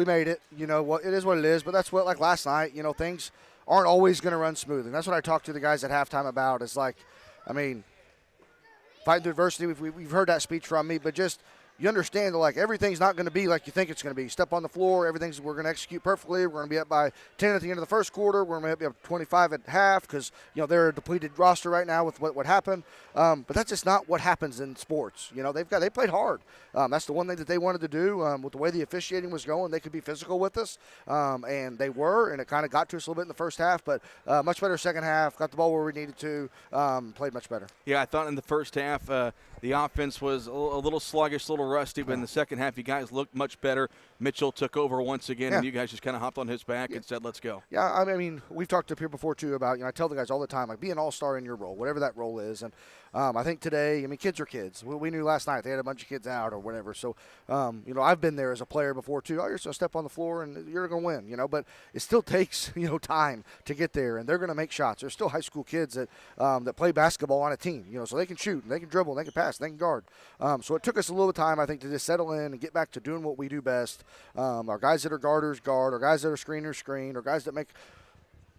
made it. It is what it is, but that's what, like last night, things aren't always going to run smooth. And that's what I talked to the guys at halftime about. It's like, fighting through adversity, we've heard that speech from me, but just you understand that, like, everything's not going to be like you think it's going to be. Step on the floor, we're going to execute perfectly. We're going to be up by 10 at the end of the first quarter. We're going to be up 25 at half because, they're a depleted roster right now with what happened. But that's just not what happens in sports. They played hard. That's the one thing that they wanted to do. With the way the officiating was going, they could be physical with us, and they were, and it kind of got to us a little bit in the first half, but much better second half, got the ball where we needed to, played much better. Yeah, I thought in the first half the offense was a little sluggish, a little rusty, but in the second half you guys looked much better. Mitchell took over once again, and you guys just kind of hopped on his back and said, let's go. Yeah, we've talked up here before, too, about, I tell the guys all the time, like, be an all-star in your role, whatever that role is, and I think today, kids are kids. We knew last night they had a bunch of kids out or whatever. So, I've been there as a player before, too. Oh, you're just going to step on the floor and you're going to win, but it still takes, time to get there, and they're going to make shots. There's still high school kids that play basketball on a team, so they can shoot, and they can dribble, and they can pass, and they can guard. So it took us a little time, I think, to just settle in and get back to doing what we do best. Our guys that are guarders guard, our guys that are screeners screen, our guys that make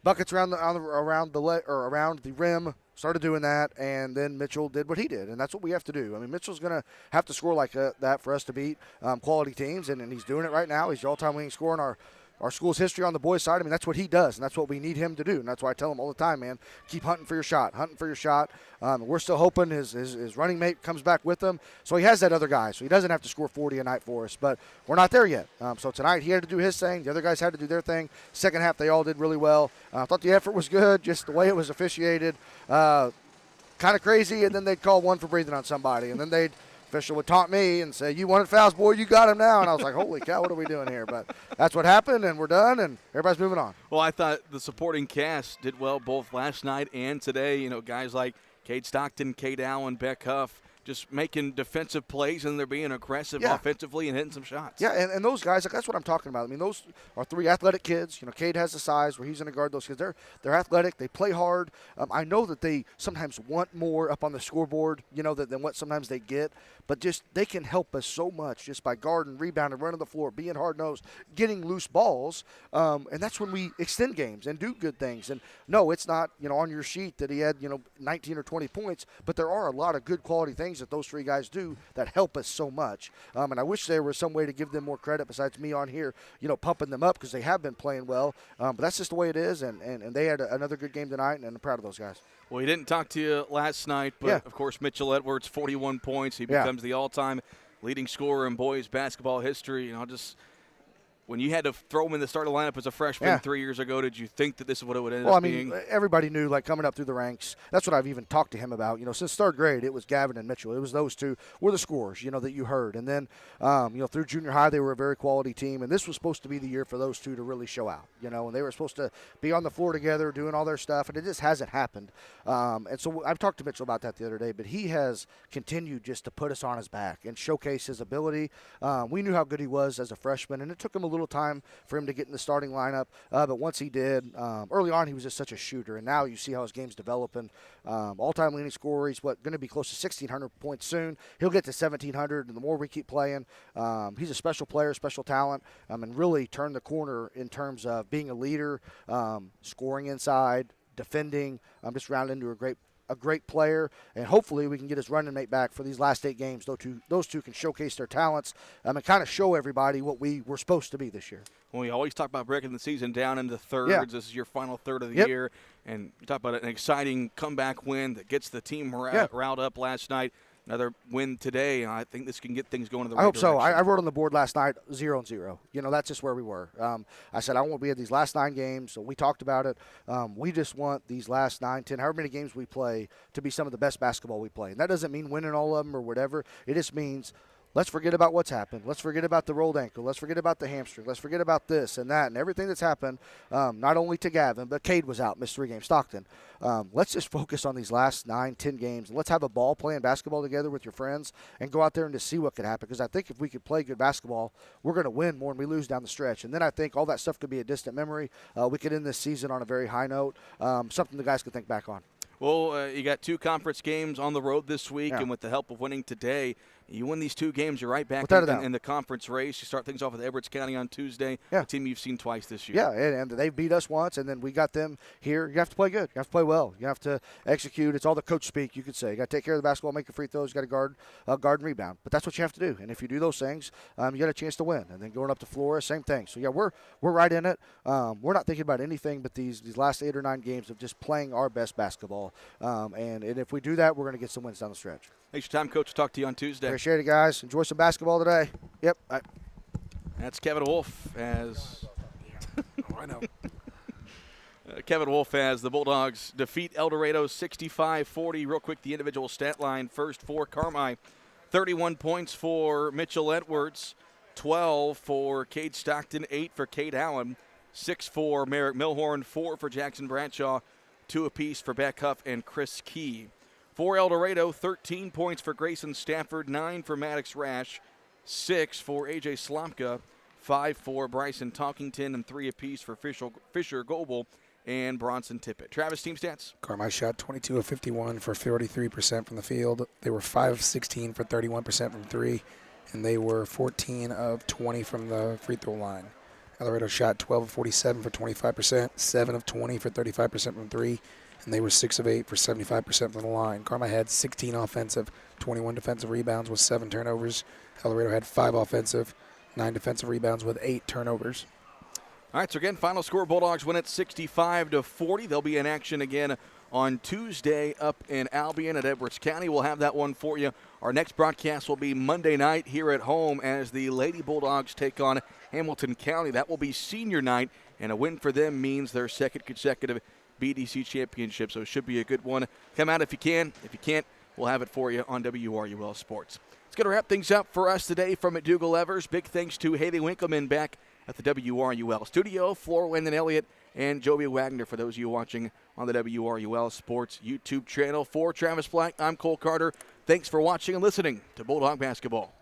buckets around the rim. Started doing that, and then Mitchell did what he did, and that's what we have to do. I mean, Mitchell's going to have to score like that for us to beat quality teams, and he's doing it right now. He's the all-time leading scorer in our school's history on the boys' side. I mean, that's what he does, and that's what we need him to do. And that's why I tell him all the time, man, keep hunting for your shot. We're still hoping his running mate comes back with him. So he has that other guy, so he doesn't have to score 40 a night for us. But we're not there yet. So tonight he had to do his thing. The other guys had to do their thing. Second half, they all did really well. I thought the effort was good, just the way it was officiated. Kind of crazy, and then they'd call one for breathing on somebody, and then official would taunt me and say, "You wanted fouls, boy, you got him now." And I was like, holy cow, what are we doing here? But that's what happened, and we're done, and everybody's moving on. Well, I thought the supporting cast did well both last night and today. You know, guys like Cade Stockton, Cade Allen, Beck Huff, just making defensive plays, and they're being aggressive offensively and hitting some shots. Yeah, and those guys, like, that's what I'm talking about. I mean, those are three athletic kids. You know, Cade has the size where he's going to guard those kids. They're athletic. They play hard. I know that they sometimes want more up on the scoreboard, you know, than what sometimes they get. But just they can help us so much just by guarding, rebounding, running the floor, being hard-nosed, getting loose balls. And that's when we extend games and do good things. And, no, it's not, you know, on your sheet that he had, you know, 19 or 20 points. But there are a lot of good quality things that those three guys do that help us so much. And I wish there was some way to give them more credit besides me on here, you know, pumping them up because they have been playing well. But that's just the way it is. And they had another good game tonight, and I'm proud of those guys. Well, he didn't talk to you last night, but, of course, Mitchell Edwards, 41 points. He becomes the all-time leading scorer in boys basketball history. You know, just when you had to throw him in the starting lineup as a freshman 3 years ago, did you think that this is what it would end up being? Well, I mean, everybody knew, like, coming up through the ranks. That's what I've even talked to him about. You know, since third grade, it was Gavin and Mitchell. It was those two were the scorers, you know, that you heard. And then, you know, through junior high, they were a very quality team. And this was supposed to be the year for those two to really show out, you know. And they were supposed to be on the floor together doing all their stuff. And it just hasn't happened. And so I've talked to Mitchell about that the other day. But he has continued just to put us on his back and showcase his ability. We knew how good he was as a freshman. And it took him a little time for him to get in the starting lineup, but once he did, early on he was just such a shooter, and now you see how his game's developing. All-time leading scorer, he's going to be close to 1,600 points soon. He'll get to 1,700, and the more we keep playing, he's a special player, special talent, and really turned the corner in terms of being a leader, scoring inside, defending, just rounded into a great player, and hopefully we can get his running mate back for these last 8 games. Those two can showcase their talents and kind of show everybody what we were supposed to be this year. Well, we always talk about breaking the season down into thirds. Yeah. This is your final third of the year, and you talk about an exciting comeback win that gets the team riled up last night. Another win today. I think this can get things going in the right direction. I hope so. I wrote on the board last night 0-0. You know, that's just where we were. I said we had these last 9 games, so we talked about it. We just want these last 9, 10, however many games we play to be some of the best basketball we play. And that doesn't mean winning all of them or whatever. It just means let's forget about what's happened. Let's forget about the rolled ankle. Let's forget about the hamstring. Let's forget about this and that and everything that's happened, not only to Gavin, but Cade was out, missed 3 games, Stockton. Let's just focus on these last 9, 10 games. Let's have a ball playing basketball together with your friends and go out there and just see what could happen. Because I think if we could play good basketball, we're going to win more than we lose down the stretch. And then I think all that stuff could be a distant memory. We could end this season on a very high note, something the guys could think back on. Well, you got 2 conference games on the road this week, and with the help of winning today, you win these 2 games, you're right back in the conference race. You start things off with Edwards County on Tuesday, a team you've seen twice this year. Yeah, and they beat us once, and then we got them here. You have to play good. You have to play well. You have to execute. It's all the coach speak, you could say. You got to take care of the basketball, make your free throws. You got to guard and rebound. But that's what you have to do. And if you do those things, you got a chance to win. And then going up to Flora, same thing. So, yeah, we're right in it. We're not thinking about anything but these last 8 or 9 games of just playing our best basketball. And if we do that, we're going to get some wins down the stretch. Thanks for your time, Coach. Talk to you on Tuesday. Appreciate it, guys. Enjoy some basketball today. Yep. That's Kevin Wolf as I know. Kevin Wolf as the Bulldogs defeat Eldorado 65-40. Real quick, the individual stat line. First for Carmi, 31 points for Mitchell Edwards, 12 for Cade Stockton, 8 for Cade Allen, 6 for Merrick Milhorn, 4 for Jackson Bradshaw, 2 apiece for Beck Huff and Chris Key. For Eldorado, 13 points for Grayson Stafford, 9 for Maddox Rash, 6 for A.J. Slomka, 5 for Bryson Talkington, and 3 apiece for Fisher Goebel and Bronson Tippett. Travis, team stats? Carmi shot 22 of 51 for 43% from the field. They were 5 of 16 for 31% from 3, and they were 14 of 20 from the free throw line. Eldorado shot 12 of 47 for 25%, 7 of 20 for 35% from 3, and they were 6 of 8 for 75% from the line. Carmi had 16 offensive, 21 defensive rebounds with 7 turnovers. Eldorado had 5 offensive, 9 defensive rebounds with 8 turnovers. All right, so again, final score, Bulldogs win it 65-40. They'll be in action again on Tuesday up in Albion at Edwards County. We'll have that one for you. Our next broadcast will be Monday night here at home as the Lady Bulldogs take on Hamilton County. That will be senior night, and a win for them means their second consecutive BDC championship, so it should be a good one. Come out if you can. If you can't, we'll have it for you on WRUL Sports. It's going to wrap things up for us today from McDougall-Evers. Big thanks to Haley Winkleman back at the WRUL studio, Floor, Wyndon Elliott, and Joby Wagner for those of you watching on the WRUL Sports YouTube channel. For Travis Black, I'm Cole Carter. Thanks for watching and listening to Bulldog Basketball.